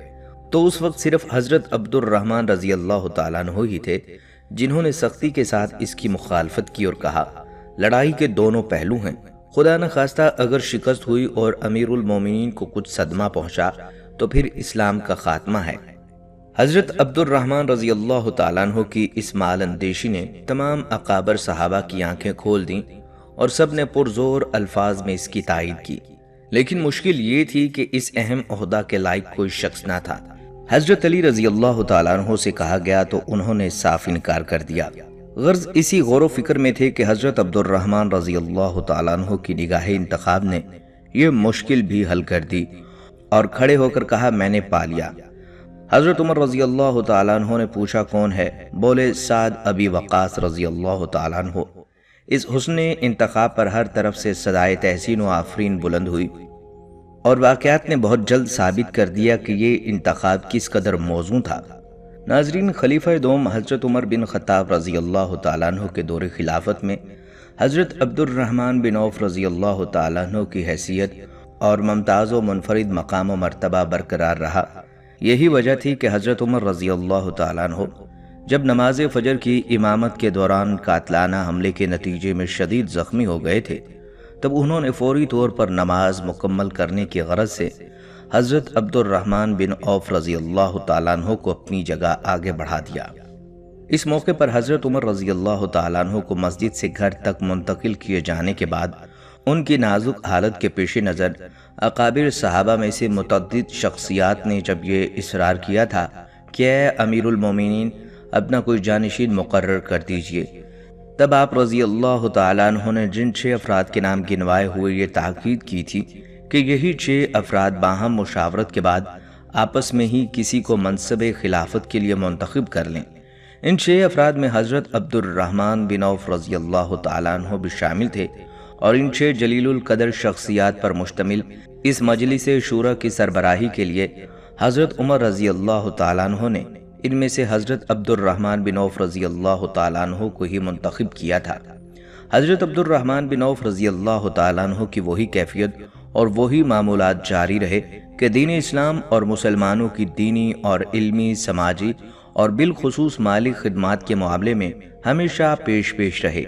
تو اس وقت صرف حضرت عبد الرحمن رضی اللہ تعالیٰ عنہ ہی تھے جنہوں نے سختی کے ساتھ اس کی مخالفت کی اور کہا، لڑائی کے دونوں پہلو ہیں، خدا نہ خواستہ اگر شکست ہوئی اور امیر المومنین کو کچھ صدمہ پہنچا تو پھر اسلام کا خاتمہ ہے۔ حضرت عبد الرحمن رضی اللہ تعالیٰ عنہ کی اس مال اندیشی نے تمام اکابر صحابہ کی آنکھیں کھول دیں اور سب نے پرزور الفاظ میں اس کی تائید کی، لیکن مشکل یہ تھی کہ اس اہم عہدہ کے لائق کوئی شخص نہ تھا۔ حضرت علی رضی اللہ تعالیٰ عنہ سے کہا گیا تو انہوں نے صاف انکار کر دیا۔ غرض اسی غور و فکر میں تھے کہ حضرت عبد الرحمن رضی اللہ تعالیٰ عنہ کی نگاہ انتخاب نے یہ مشکل بھی حل کر دی اور کھڑے ہو کر کہا میں نے پا لیا۔ حضرت عمر رضی اللہ تعالیٰ عنہ نے پوچھا کون ہے؟ بولے سعد ابی وقاص رضی اللہ تعالیٰ عنہ۔ اس حسن انتخاب پر ہر طرف سے صدائے تحسین و آفرین بلند ہوئی اور واقعات نے بہت جلد ثابت کر دیا کہ یہ انتخاب کس قدر موزوں تھا۔ ناظرین، خلیفہ دوم حضرت عمر بن خطاب رضی اللہ تعالیٰ عنہ کے دور خلافت میں حضرت عبد الرحمن بن عوف رضی اللہ تعالیٰ عنہ کی حیثیت اور ممتاز و منفرد مقام و مرتبہ برقرار رہا۔ یہی وجہ تھی کہ حضرت عمر رضی اللہ تعالیٰ عنہ جب نماز فجر کی امامت کے دوران قاتلانہ حملے کے نتیجے میں شدید زخمی ہو گئے تھے، تب انہوں نے فوری طور پر نماز مکمل کرنے کی غرض سے حضرت عبد الرحمن بن عوف رضی اللہ تعالیٰ عنہ کو اپنی جگہ آگے بڑھا دیا۔ اس موقع پر حضرت عمر رضی اللہ تعالیٰ عنہ کو مسجد سے گھر تک منتقل کیے جانے کے بعد ان کی نازک حالت کے پیش نظر اکابر صحابہ میں سے متعدد شخصیات نے جب یہ اصرار کیا تھا کہ اے امیر المومنین اپنا کوئی جانشین مقرر کر دیجئے، تب آپ رضی اللہ تعالیٰ عنہ نے جن 6 افراد کے نام گنوائے ہوئے یہ تاکید کی تھی کہ یہی 6 افراد باہم مشاورت کے بعد آپس میں ہی کسی کو منصب خلافت کے لیے منتخب کر لیں۔ ان 6 افراد میں حضرت عبد الرحمن بن عوف رضی اللہ تعالیٰ عنہ بھی شامل تھے، اور ان 6 جلیل القدر شخصیات پر مشتمل اس مجلس شورا کی سربراہی کے لیے حضرت عمر رضی اللہ تعالیٰ عنہ نے ان میں سے حضرت عبد الرحمن بن عوف رضی اللہ تعالیٰ عنہ کو ہی منتخب کیا تھا۔ حضرت عبد الرحمن بن عوف رضی اللہ تعالیٰ عنہ کی وہی کیفیت اور وہی معمولات جاری رہے کہ دین اسلام اور مسلمانوں کی دینی اور علمی، سماجی اور بالخصوص مالی خدمات کے معاملے میں ہمیشہ پیش رہے۔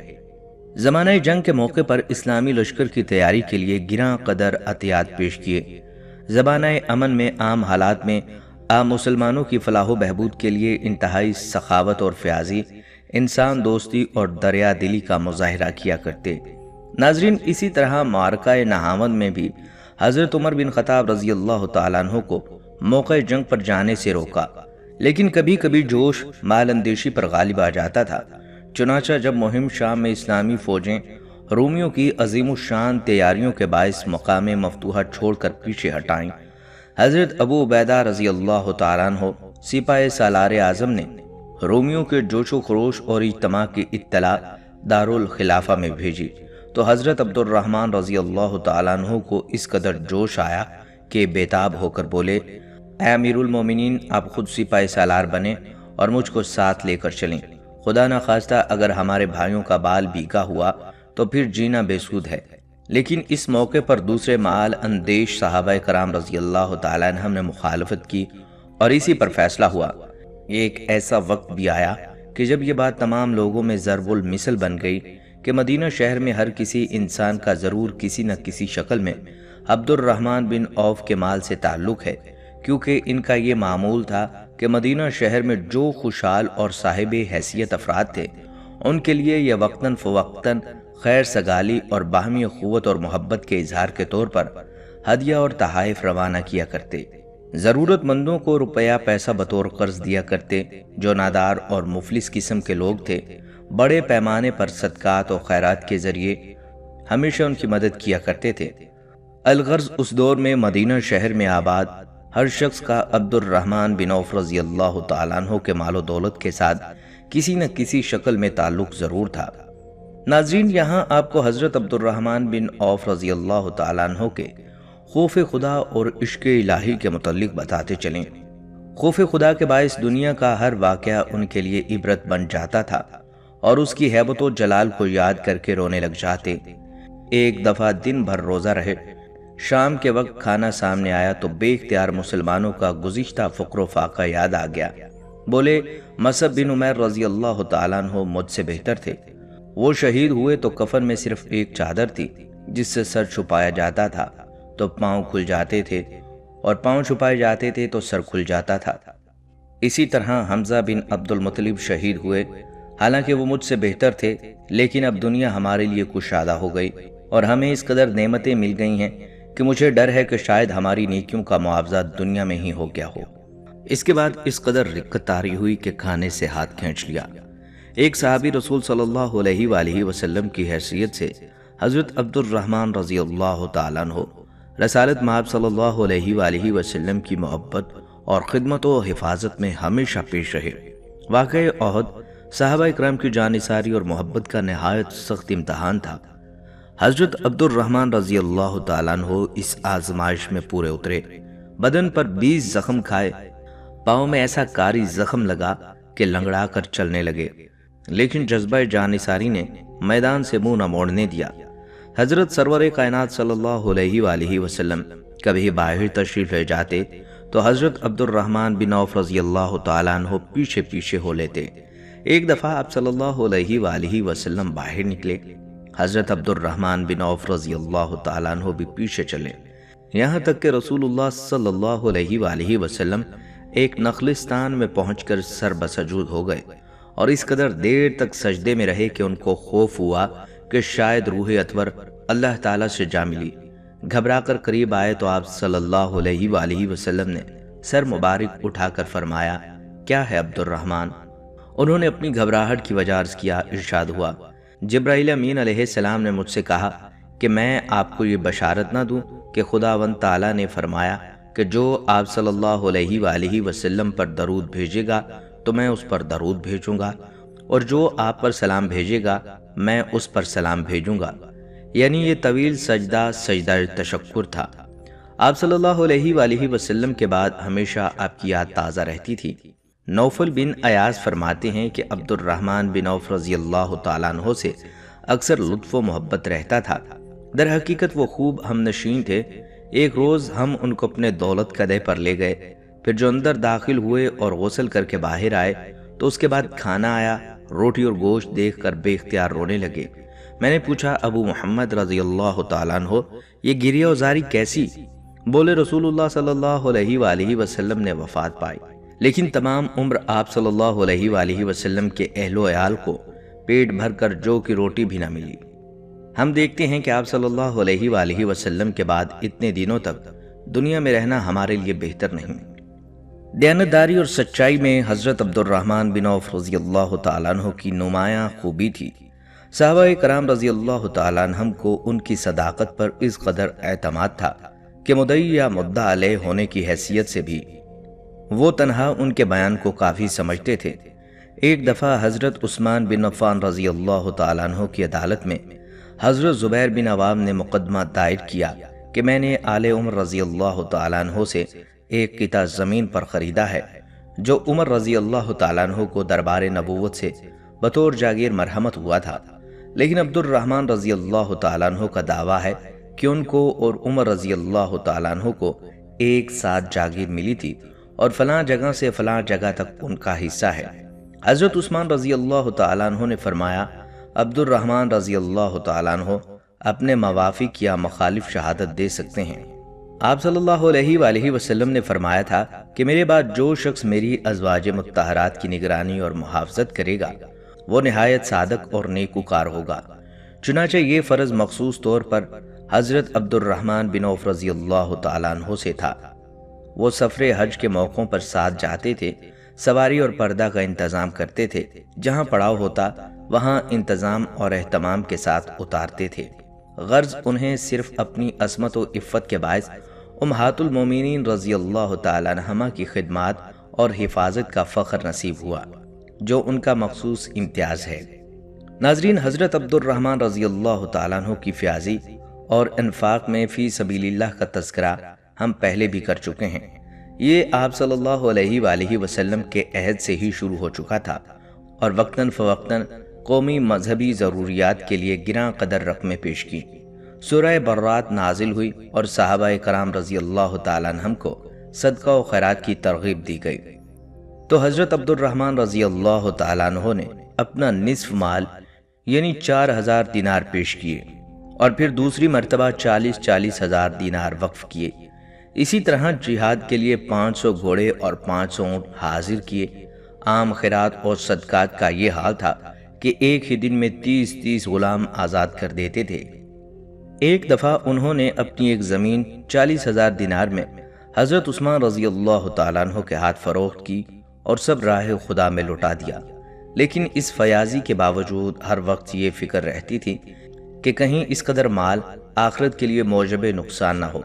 زمانہ جنگ کے موقع پر اسلامی لشکر کی تیاری کے لیے گراں قدر عطیات پیش کیے۔ زمانہ امن میں عام حالات میں عام مسلمانوں کی فلاح و بہبود کے لیے انتہائی سخاوت اور فیاضی، انسان دوستی اور دریا دلی کا مظاہرہ کیا کرتے۔ ناظرین، اسی طرح معرکہ نہاوند میں بھی حضرت عمر بن خطاب رضی اللہ تعالیٰ عنہ کو موقع جنگ پر جانے سے روکا، لیکن کبھی کبھی جوش مال اندیشی پر غالب آ جاتا تھا۔ چنانچہ جب مہم شام میں اسلامی فوجیں رومیوں کی عظیم الشان تیاریوں کے باعث مقام مفتوحہ چھوڑ کر پیچھے ہٹائیں، حضرت ابو عبیدہ رضی اللہ تعالیٰ عنہ سپاہ سالار اعظم نے رومیوں کے جوش و خروش اور اجتماع کی اطلاع دارالخلافہ میں بھیجی تو حضرت عبد الرحمن رضی اللہ تعالیٰ عنہ کو اس قدر جوش آیا کہ بےتاب ہو کر بولے، اے امیر المومنین، آپ خود سپاہ سالار بنیں اور مجھ کو ساتھ لے کر چلیں۔ خدا نخواستہ اگر ہمارے بھائیوں کا بال بھیگا ہوا تو پھر جینا بے سود ہے۔ لیکن اس موقع پر دوسرے معال اندیش صحابہ کرام رضی اللہ تعالیٰ عنہ نے مخالفت کی اور اسی پر فیصلہ ہوا۔ ایک ایسا وقت بھی آیا کہ جب یہ بات تمام لوگوں میں ضرب المثل بن گئی کہ مدینہ شہر میں ہر کسی انسان کا ضرور کسی نہ کسی شکل میں عبد الرحمن بن عوف کے مال سے تعلق ہے، کیونکہ ان کا یہ معمول تھا کہ مدینہ شہر میں جو خوشحال اور صاحب حیثیت افراد تھے ان کے لیے یہ وقتاً فوقتاً خیر سگالی اور باہمی قوت اور محبت کے اظہار کے طور پر ہدیہ اور تحائف روانہ کیا کرتے۔ ضرورت مندوں کو روپیہ پیسہ بطور قرض دیا کرتے۔ جو نادار اور مفلس قسم کے لوگ تھے بڑے پیمانے پر صدقات و خیرات کے ذریعے ہمیشہ ان کی مدد کیا کرتے تھے۔ الغرض اس دور میں مدینہ شہر میں آباد ہر شخص کا عبد الرحمن بن عوف رضی اللہ تعالیٰ عنہ کے مال و دولت کے ساتھ کسی نہ کسی شکل میں تعلق ضرور تھا۔ ناظرین، یہاں آپ کو حضرت عبد الرحمن بن عوف رضی اللہ تعالیٰ عنہ کے خوف خدا اور عشق الہی کے متعلق بتاتے چلیں۔ خوف خدا کے باعث دنیا کا ہر واقعہ ان کے لیے عبرت بن جاتا تھا اور اس کی ہیبت و جلال کو یاد کر کے رونے لگ جاتے۔ ایک دفعہ دن بھر روزہ رہے، شام کے وقت کھانا سامنے آیا تو بے اختیار مسلمانوں کا گزشتہ فقر و فاقہ یاد آ گیا۔ بولے، مصعب بن عمیر رضی اللہ تعالیٰ عنہ مجھ سے بہتر تھے۔ وہ شہید ہوئے تو کفن میں صرف ایک چادر تھی جس سے سر چھپایا جاتا تھا تو پاؤں کھل جاتے تھے، اور پاؤں چھپائے جاتے تھے تو سر کھل جاتا تھا۔ اسی طرح حمزہ بن عبد المطلب شہید ہوئے، حالانکہ وہ مجھ سے بہتر تھے، لیکن اب دنیا ہمارے لیے کشادہ ہو گئی اور ہمیں اس قدر نعمتیں مل گئی ہیں کہ مجھے ڈر ہے کہ شاید ہماری نیکیوں کا معاوضہ دنیا میں ہی ہو گیا ہو۔ اس کے بعد اس قدر رقت طاری ہوئی کہ کھانے سے ہاتھ کھینچ لیا۔ ایک صحابی رسول صلی اللہ علیہ وآلہ وسلم کی حیثیت سے حضرت عبد الرحمن رضی اللہ تعالیٰ عنہ رسالت مآب صلی اللہ علیہ وآلہ وسلم کی محبت اور خدمت و حفاظت میں ہمیشہ پیش رہے۔ واقعہ احد صحابہ اکرام کی جانثاری اور محبت کا نہایت سخت امتحان تھا۔ حضرت عبد الرحمن رضی اللہ تعالیٰ عنہ اس آزمائش میں پورے اترے، بدن پر 20 زخم کھائے، پاؤں میں ایسا کاری زخم لگا کہ لنگڑا کر چلنے لگے، لیکن جذبہ جانثاری نے میدان سے منہ نہ موڑنے دیا۔ حضرت سرور کائنات صلی اللہ علیہ وآلہ وسلم کبھی باہر تشریف لے جاتے تو حضرت عبد الرحمن بن عوف رضی اللہ تعالیٰ عنہ پیچھے پیچھے ہو لیتے۔ ایک دفعہ آپ صلی اللہ علیہ وآلہ وسلم باہر نکلے، حضرت عبد الرحمن بن عوف رضی اللہ تعالیٰ عنہ بھی پیچھے چلے، یہاں تک کہ رسول اللہ صلی اللہ علیہ وآلہ وسلم ایک نخلستان میں پہنچ کر سر بسجود ہو گئے اور اس قدر دیر تک سجدے میں رہے کہ ان کو خوف ہوا کہ شاید روح اطور اللہ تعالیٰ سے جا ملی۔ گھبرا کر قریب آئے تو آپ صلی اللہ علیہ وآلہ وسلم نے سر مبارک اٹھا کر فرمایا، کیا ہے عبد الرحمن؟ انہوں نے اپنی گھبراہٹ کی وجہ عرض کیا۔ ارشاد ہوا، جبرائیل امین علیہ السلام نے مجھ سے کہا کہ میں آپ کو یہ بشارت نہ دوں کہ خداوند تعالیٰ نے فرمایا کہ جو آپ صلی اللہ علیہ وآلہ وسلم پر درود بھیجے گا تو میں اس پر درود بھیجوں گا، اور جو آپ پر سلام بھیجے گا میں اس پر سلام بھیجوں گا۔ یعنی یہ طویل سجدہ سجدہ تشکر تھا۔ آپ صلی اللہ علیہ وآلہ وسلم کے بعد ہمیشہ آپ کی یاد تازہ رہتی تھی۔ نوفل بن ایاز فرماتے ہیں کہ عبد الرحمن بن عوف رضی اللہ تعالیٰ عنہ سے اکثر لطف و محبت رہتا تھا۔ در حقیقت وہ خوب ہم نشین تھے۔ ایک روز ہم ان کو اپنے دولت قدح پر لے گئے، پھر جو اندر داخل ہوئے اور غسل کر کے باہر آئے تو اس کے بعد کھانا آیا، روٹی اور گوشت دیکھ کر بے اختیار رونے لگے۔ میں نے پوچھا، ابو محمد رضی اللہ تعالیٰ عنہ یہ گریہ و زاری کیسی؟ بولے، رسول اللہ صلی اللہ علیہ وآلہ وسلم نے وفات پائی، لیکن تمام عمر آپ صلی اللہ علیہ وآلہ وسلم کے اہل و عیال کو پیٹ بھر کر جو کی روٹی بھی نہ ملی۔ ہم دیکھتے ہیں کہ آپ صلی اللہ علیہ وآلہ وسلم کے بعد اتنے دنوں تک دنیا میں رہنا ہمارے لیے بہتر نہیں۔ دیانتداری اور سچائی میں حضرت عبد الرحمن بن عوف رضی اللہ تعالیٰ عنہ کی نمایاں خوبی تھی۔ صحابہ کرام رضی اللہ تعالیٰ عنہم کو ان کی صداقت پر اس قدر اعتماد تھا کہ مدعی یا مدعا علیہ ہونے کی حیثیت سے بھی وہ تنہا ان کے بیان کو کافی سمجھتے تھے۔ ایک دفعہ حضرت عثمان بن عفان رضی اللہ تعالیٰ عنہ کی عدالت میں حضرت زبیر بن عوام نے مقدمہ دائر کیا کہ میں نے آل عمر رضی اللہ تعالیٰ عنہ سے ایک قطعہ زمین پر خریدا ہے جو عمر رضی اللہ تعالیٰ عنہ کو دربار نبوت سے بطور جاگیر مرحمت ہوا تھا، لیکن عبد الرحمن رضی اللہ تعالیٰ عنہ کا دعویٰ ہے کہ ان کو اور عمر رضی اللہ تعالیٰ عنہ کو ایک ساتھ جاگیر ملی تھی اور فلاں جگہ سے فلاں جگہ تک ان کا حصہ ہے۔ حضرت عثمان رضی اللہ تعالیٰ عنہ نے فرمایا، عبد الرحمن رضی اللہ تعالیٰ عنہ اپنے موافق یا مخالف شہادت دے سکتے ہیں۔ آپ صلی اللہ علیہ وآلہ وسلم نے فرمایا تھا کہ میرے بعد جو شخص میری ازواج مطہرات کی نگرانی اور محافظت کرے گا وہ نہایت صادق اور نیکوکار ہوگا۔ چنانچہ یہ فرض مخصوص طور پر حضرت عبد الرحمن بن عوف رضی اللہ تعالیٰ عنہ سے تھا۔ وہ سفر حج کے موقعوں پر ساتھ جاتے تھے، سواری اور پردہ کا انتظام کرتے تھے، جہاں پڑاؤ ہوتا وہاں انتظام اور اہتمام کے ساتھ اتارتے تھے۔ غرض انہیں صرف اپنی عصمت و عفت کے باعث امہات المومنین رضی اللہ تعالیٰ عنہما کی خدمات اور حفاظت کا فخر نصیب ہوا، جو ان کا مخصوص امتیاز ہے۔ ناظرین، حضرت عبد الرحمن رضی اللہ تعالیٰ عنہ کی فیاضی اور انفاق میں فی سبیل اللہ کا تذکرہ ہم پہلے بھی کر چکے ہیں۔ یہ آپ صلی اللہ علیہ وآلہ وسلم کے عہد سے ہی شروع ہو چکا تھا اور وقتاً فوقتاً قومی مذہبی ضروریات کے لیے گراں قدر رقمیں پیش کی۔ سورہ برات نازل ہوئی اور صحابہ کرام رضی اللہ تعالیٰ عنہم کو صدقہ و خیرات کی ترغیب دی گئی، تو حضرت عبد الرحمن رضی اللہ تعالیٰ عنہ نے اپنا نصف مال یعنی 4000 دینار پیش کیے اور پھر دوسری مرتبہ 40 ہزار دینار وقف کیے۔ اسی طرح جہاد کے لیے 500 گھوڑے اور 500 اونٹ حاضر کیے۔ عام خیرات اور صدقات کا یہ حال تھا کہ ایک ہی دن میں 30 غلام آزاد کر دیتے تھے۔ ایک دفعہ انہوں نے اپنی ایک زمین 40,000 دینار میں حضرت عثمان رضی اللہ تعالیٰ عنہ کے ہاتھ فروخت کی اور سب راہ خدا میں لٹا دیا، لیکن اس فیاضی کے باوجود ہر وقت یہ فکر رہتی تھی کہ کہیں اس قدر مال آخرت کے لیے موجب نقصان نہ ہو۔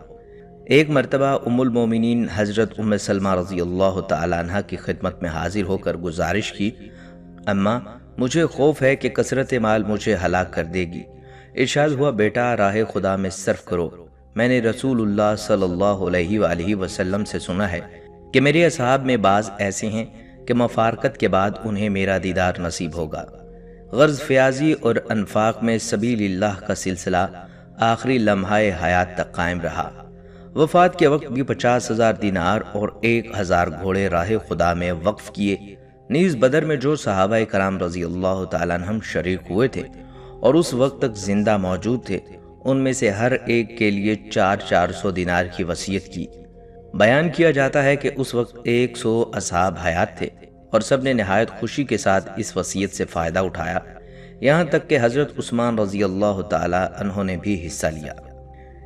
ایک مرتبہ ام المومنین حضرت ام سلمہ رضی اللہ تعالیٰ عنہ کی خدمت میں حاضر ہو کر گزارش کی، اماں مجھے خوف ہے کہ کثرت مال مجھے ہلاک کر دے گی۔ ارشاد ہوا، بیٹا راہ خدا میں صرف کرو۔ میں نے رسول اللہ صلی اللہ علیہ وآلہ وسلم سے سنا ہے کہ میرے اصحاب میں بعض ایسے ہیں کہ مفارقت کے بعد انہیں میرا دیدار نصیب ہوگا۔ غرض فیاضی اور انفاق میں سبیل اللہ کا سلسلہ آخری لمحہ حیات تک قائم رہا۔ وفات کے وقت بھی 50,000 دینار اور 1,000 گھوڑے راہ خدا میں وقف کیے۔ نیز بدر میں جو صحابہ کرام رضی اللہ تعالیٰ عنہم شریک ہوئے تھے اور اس وقت تک زندہ موجود تھے، ان میں سے ہر ایک کے لیے 400 دینار کی وصیت کی۔ بیان کیا جاتا ہے کہ اس وقت 100 اصحاب حیات تھے اور سب نے نہایت خوشی کے ساتھ اس وصیت سے فائدہ اٹھایا، یہاں تک کہ حضرت عثمان رضی اللہ تعالی عنہ نے بھی حصہ لیا۔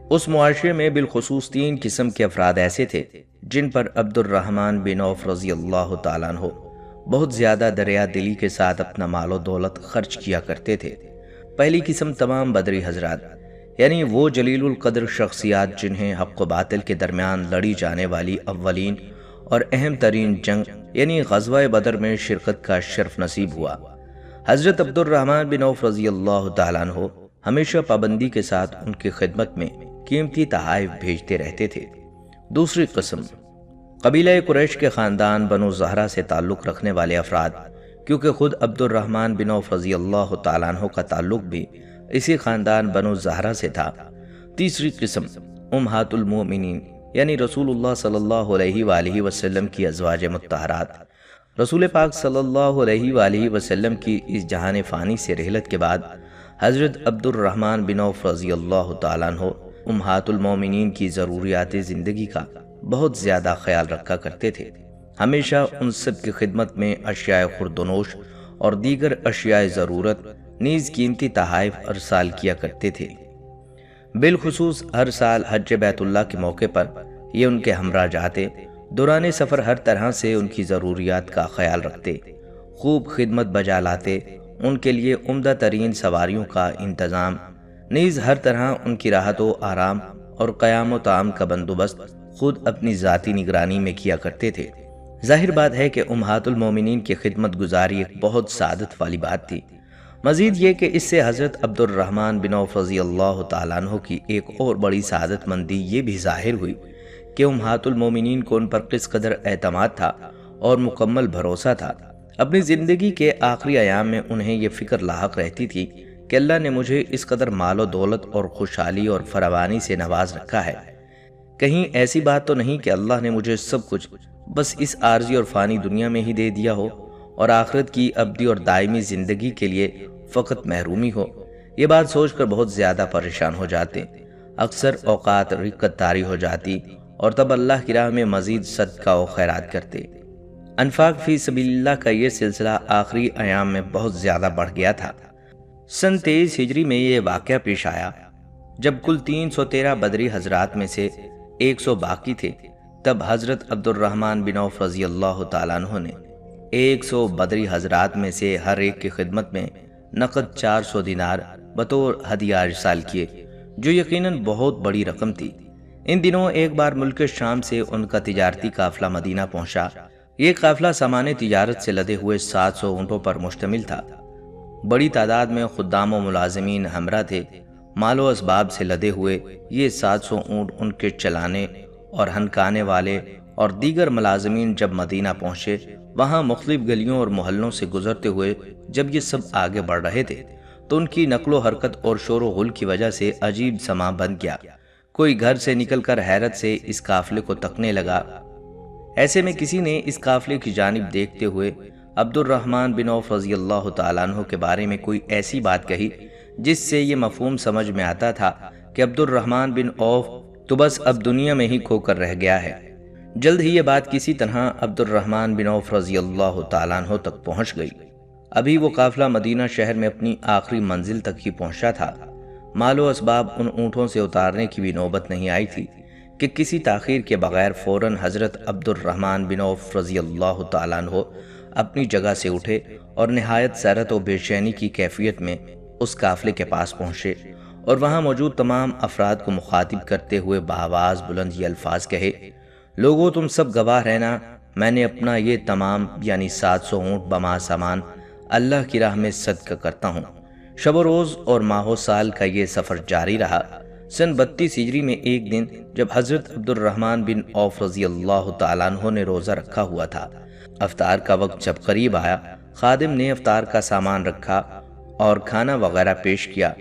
اس معاشرے میں بالخصوص 3 قسم کے افراد ایسے تھے جن پر عبد الرحمن بن عوف رضی اللہ تعالیٰ عنہ بہت زیادہ دریا دلی کے ساتھ اپنا مال و دولت خرچ کیا کرتے تھے۔ پہلی قسم تمام بدری حضرات، یعنی وہ جلیل القدر شخصیات جنہیں حق و باطل کے درمیان لڑی جانے والی اولین اور اہم ترین جنگ یعنی غزوہ بدر میں شرکت کا شرف نصیب ہوا۔ حضرت عبد الرحمن بن عوف رضی اللہ تعالیٰ عنہ ہمیشہ پابندی کے ساتھ ان کی خدمت میں قیمتی تحائف بھیجتے رہتے تھے۔ دوسری قسم قبیلہ قریش کے خاندان بنو زہرہ سے تعلق رکھنے والے افراد، کیونکہ خود عبد الرحمن بن عوف رضی اللہ تعالیٰ عنہ کا تعلق بھی اسی خاندان بنو زہرہ سے تھا۔ تیسری قسم امہات المومنین، یعنی رسول اللہ صلی اللہ علیہ وآلہ وسلم کی ازواج مطہرات۔ رسول پاک صلی اللہ علیہ وآلہ وسلم کی اس جہان فانی سے رحلت کے بعد حضرت عبد الرحمن بن عوف رضی اللہ تعالیٰ عنہ امہات المومنین کی ضروریات زندگی کا بہت زیادہ خیال رکھا کرتے تھے۔ ہمیشہ ان سب کی خدمت میں اشیاء خورد و نوش اور دیگر اشیاء ضرورت نیز قیمتی تحائف ارسال کیا کرتے تھے۔ بالخصوص ہر سال حج بیت اللہ کے موقع پر یہ ان کے ہمراہ جاتے، دوران سفر ہر طرح سے ان کی ضروریات کا خیال رکھتے، خوب خدمت بجا لاتے، ان کے لیے عمدہ ترین سواریوں کا انتظام، نیز ہر طرح ان کی راحت و آرام اور قیام و طعام کا بندوبست خود اپنی ذاتی نگرانی میں کیا کرتے تھے۔ ظاہر بات ہے کہ امہات المومنین کی خدمت گزاری ایک بہت سعادت والی بات تھی۔ مزید یہ کہ اس سے حضرت عبد الرحمن بن عوف رضی اللہ تعالیٰ عنہ کی ایک اور بڑی سعادت مندی یہ بھی ظاہر ہوئی کہ امہات المومنین کو ان پر کس قدر اعتماد تھا اور مکمل بھروسہ تھا۔ اپنی زندگی کے آخری ایام میں انہیں یہ فکر لاحق رہتی تھی کہ اللہ نے مجھے اس قدر مال و دولت اور خوشحالی اور فراوانی سے نواز رکھا ہے، کہیں ایسی بات تو نہیں کہ اللہ نے مجھے سب کچھ بس اس عارضی اور فانی دنیا میں ہی دے دیا ہو اور آخرت کی ابدی اور دائمی زندگی کے لیے فقط محرومی ہو۔ یہ بات سوچ کر بہت زیادہ پریشان ہو جاتے، اکثر اوقات رقت طاری ہو جاتی اور تب اللہ کی راہ میں مزید صدقہ و خیرات کرتے۔ انفاق فی سبیل اللہ کا یہ سلسلہ آخری ایام میں بہت زیادہ بڑھ گیا تھا۔ سن 23 ہجری میں یہ واقعہ پیش آیا جب کل 313 بدری حضرات میں سے 100 باقی تھے، تب حضرت عبد الرحمن بن عوف رضی اللہ تعالیٰ عنہ نے 100 بدری حضرات میں سے ہر ایک کی خدمت میں نقد 400 دینار بطور ہدیہ ارسال کیے، جو یقیناً بہت بڑی رقم تھی۔ ان دنوں ایک بار ملک شام سے ان کا تجارتی قافلہ مدینہ پہنچا۔ یہ قافلہ سامان تجارت سے لدے ہوئے 700 اونٹوں پر مشتمل تھا۔ بڑی تعداد میں خدام و ملازمین ہمراہ تھے۔ مال و اسباب سے لدے ہوئے یہ 700 اونٹ ان کے چلانے اور ہنکانے والے اور دیگر ملازمین جب مدینہ پہنچے، وہاں مختلف گلیوں اور محلوں سے گزرتے ہوئے جب یہ سب آگے بڑھ رہے تھے تو ان کی نقل و حرکت اور شور و غل کی وجہ سے عجیب سما بن گیا۔ کوئی گھر سے نکل کر حیرت سے اس قافلے کو تکنے لگا۔ ایسے میں کسی نے اس قافلے کی جانب دیکھتے ہوئے عبد الرحمن بن عوف رضی اللہ تعالیٰ عنہ کے بارے میں کوئی ایسی بات کہی جس سے یہ مفہوم سمجھ میں آتا تھا کہ عبد الرحمن بن عوف تو بس اب دنیا میں ہی کھو کر رہ گیا ہے۔ جلد ہی یہ بات کسی طرح عبد الرحمن بن عوف رضی اللہ تعالیٰ عنہ تک پہنچ گئی۔ ابھی وہ قافلہ مدینہ شہر میں اپنی آخری منزل تک ہی پہنچا تھا۔ مال و اسباب ان اونٹوں سے اتارنے کی بھی نوبت نہیں آئی تھی کہ کسی تاخیر کے بغیر فوراً حضرت عبد الرحمن بن عوف رضی اللہ تعالیٰ عنہ اپنی جگہ سے اٹھے اور نہایت سرت و بے چینی کی کیفیت میں اس قافلے کے پاس پہنچے اور وہاں موجود تمام افراد کو مخاطب کرتے ہوئے بآواز بلند یہ الفاظ کہے: لوگو تم سب گواہ رہنا، میں نے اپنا یہ تمام یعنی 700 اونٹ بما سامان اللہ کی راہ میں صدقہ کرتا ہوں۔ شب و روز اور ماہ و سال کا یہ سفر جاری رہا۔ سن 32 ہجری میں ایک دن جب حضرت عبد الرحمن بن عوف رضی اللہ تعالیٰ عنہ نے روزہ رکھا ہوا تھا، افطار کا وقت جب قریب آیا، خادم نے افطار کا سامان رکھا اور کھانا وغیرہ پیش کیا۔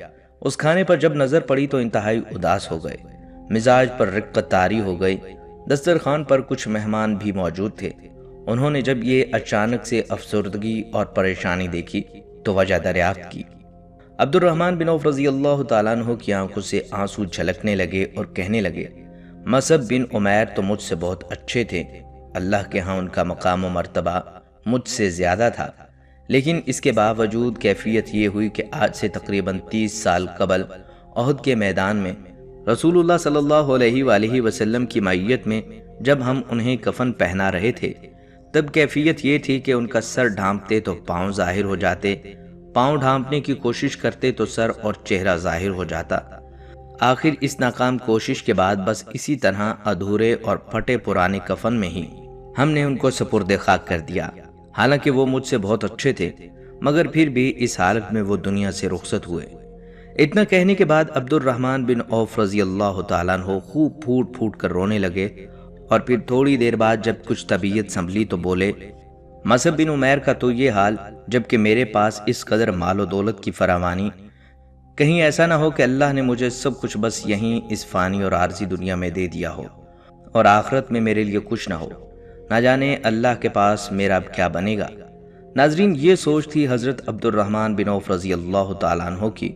اس کھانے پر جب نظر پڑی تو انتہائی اداس ہو گئے، مزاج پر رقت طاری ہو گئی۔ دسترخوان پر کچھ مہمان بھی موجود تھے۔ انہوں نے جب یہ اچانک سے افسردگی اور پریشانی دیکھی تو وجہ دریافت کی۔ عبد الرحمن بن عوف رضی اللہ تعالیٰ عنہ کی آنکھوں سے آنسو جھلکنے لگے اور کہنے لگے: مصعب بن عمیر تو مجھ سے بہت اچھے تھے، اللہ کے ہاں ان کا مقام و مرتبہ مجھ سے زیادہ تھا، لیکن اس کے باوجود کیفیت یہ ہوئی کہ آج سے تقریباً 30 سال قبل احد کے میدان میں رسول اللہ صلی اللہ علیہ وآلہ وسلم کی معیت میں جب ہم انہیں کفن پہنا رہے تھے، تب کیفیت یہ تھی کہ ان کا سر ڈھانپتے تو پاؤں ظاہر ہو جاتے، پاؤں ڈھانپنے کی کوشش کرتے تو سر اور چہرہ ظاہر ہو جاتا۔ آخر اس ناکام کوشش کے بعد بس اسی طرح ادھورے اور پھٹے پرانے کفن میں ہی ہم نے ان کو سپرد خاک کر دیا۔ حالانکہ وہ مجھ سے بہت اچھے تھے، مگر پھر بھی اس حالت میں وہ دنیا سے رخصت ہوئے۔ اتنا کہنے کے بعد عبد الرحمن بن عوف رضی اللہ تعالیٰ عنہ خوب پھوٹ پھوٹ کر رونے لگے، اور پھر تھوڑی دیر بعد جب کچھ طبیعت سنبھلی تو بولے: مصعب بن عمیر کا تو یہ حال، جبکہ میرے پاس اس قدر مال و دولت کی فراوانی، کہیں ایسا نہ ہو کہ اللہ نے مجھے سب کچھ بس یہیں اس فانی اور عارضی دنیا میں دے دیا ہو اور آخرت میں میرے لیے کچھ نہ ہو، نہ جانے اللہ کے پاس میرا اب کیا بنے گا۔ ناظرین، یہ سوچ تھی حضرت عبد الرحمن بن عوف رضی اللہ تعالیٰ عنہ کی،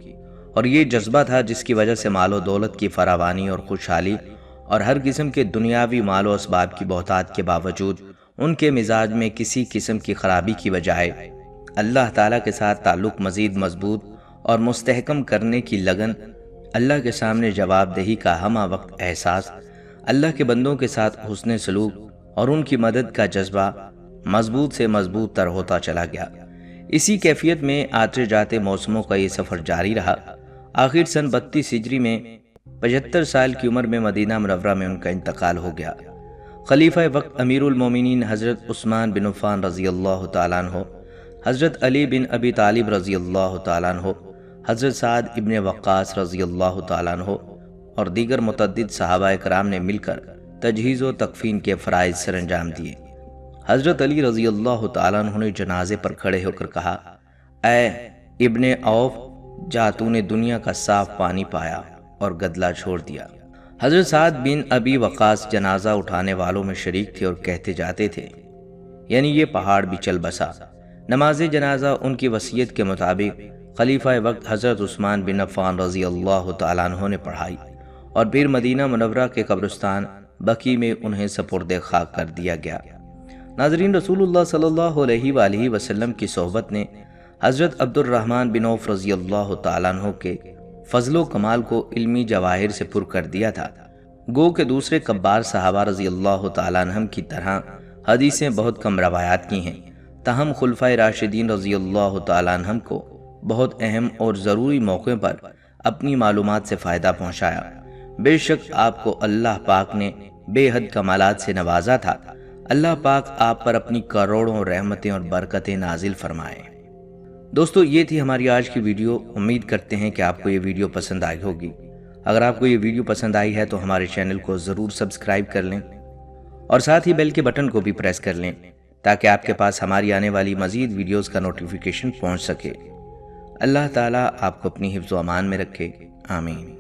اور یہ جذبہ تھا جس کی وجہ سے مال و دولت کی فراوانی اور خوشحالی اور ہر قسم کے دنیاوی مال و اسباب کی بہتات کے باوجود ان کے مزاج میں کسی قسم کی خرابی کی بجائے اللہ تعالیٰ کے ساتھ تعلق مزید مضبوط اور مستحکم کرنے کی لگن، اللہ کے سامنے جواب دہی کا ہمہ وقت احساس، اللہ کے بندوں کے ساتھ حسن سلوک اور ان کی مدد کا جذبہ مضبوط سے مضبوط تر ہوتا چلا گیا۔ اسی کیفیت میں آتے جاتے موسموں کا یہ سفر جاری رہا۔ آخر سن 32 ہجری میں 75 سال کی عمر میں مدینہ منورہ میں ان کا انتقال ہو گیا۔ خلیفہ وقت امیر المومنین حضرت عثمان بن عفان رضی اللہ تعالیٰ عنہ، حضرت علی بن ابی طالب رضی اللہ تعالیٰ عنہ، حضرت سعد ابن وقاص رضی اللہ تعالیٰ عنہ اور دیگر متعدد صحابہ کرام نے مل کر تجہیز و تکفین کے فرائض سر انجام دیے۔ حضرت علی رضی اللہ تعالیٰ عنہ نے جنازے پر کھڑے ہو کر کہا: اے ابن عوف، جا تو نے دنیا کا صاف پانی پایا اور گدلا چھوڑ دیا۔ حضرت سعد بن ابی وقاص جنازہ اٹھانے والوں میں شریک تھے اور کہتے جاتے تھے، یعنی یہ پہاڑ بھی چل بسا۔ نماز جنازہ ان کی وصیت کے مطابق خلیفہ وقت حضرت عثمان بن عفان رضی اللہ تعالیٰ عنہ نے پڑھائی، اور پھر مدینہ منورہ کے قبرستان بقیع میں انہیں سپرد خاک کر دیا گیا۔ ناظرین، رسول اللہ صلی اللہ علیہ وآلہ وسلم کی صحبت نے حضرت عبد الرحمن بن عوف رضی اللہ تعالیٰ عنہ کے فضل و کمال کو علمی جواہر سے پر کر دیا تھا۔ گو کہ دوسرے کبار صحابہ رضی اللہ تعالیٰ عنہم کی طرح حدیثیں بہت کم روایات کی ہیں، تاہم خلفائے راشدین رضی اللہ تعالیٰ عنہم کو بہت اہم اور ضروری موقع پر اپنی معلومات سے فائدہ پہنچایا۔ بے شک آپ کو اللہ پاک نے بے حد کمالات سے نوازا تھا۔ اللہ پاک آپ پر اپنی کروڑوں رحمتیں اور برکتیں نازل فرمائے۔ دوستو، یہ تھی ہماری آج کی ویڈیو۔ امید کرتے ہیں کہ آپ کو یہ ویڈیو پسند آئی ہوگی۔ اگر آپ کو یہ ویڈیو پسند آئی ہے تو ہمارے چینل کو ضرور سبسکرائب کر لیں اور ساتھ ہی بیل کے بٹن کو بھی پریس کر لیں تاکہ آپ کے پاس ہماری آنے والی مزید ویڈیوز کا نوٹیفیکیشن پہنچ سکے۔ اللہ تعالیٰ آپ کو اپنی حفظ و امان میں رکھے، آمین۔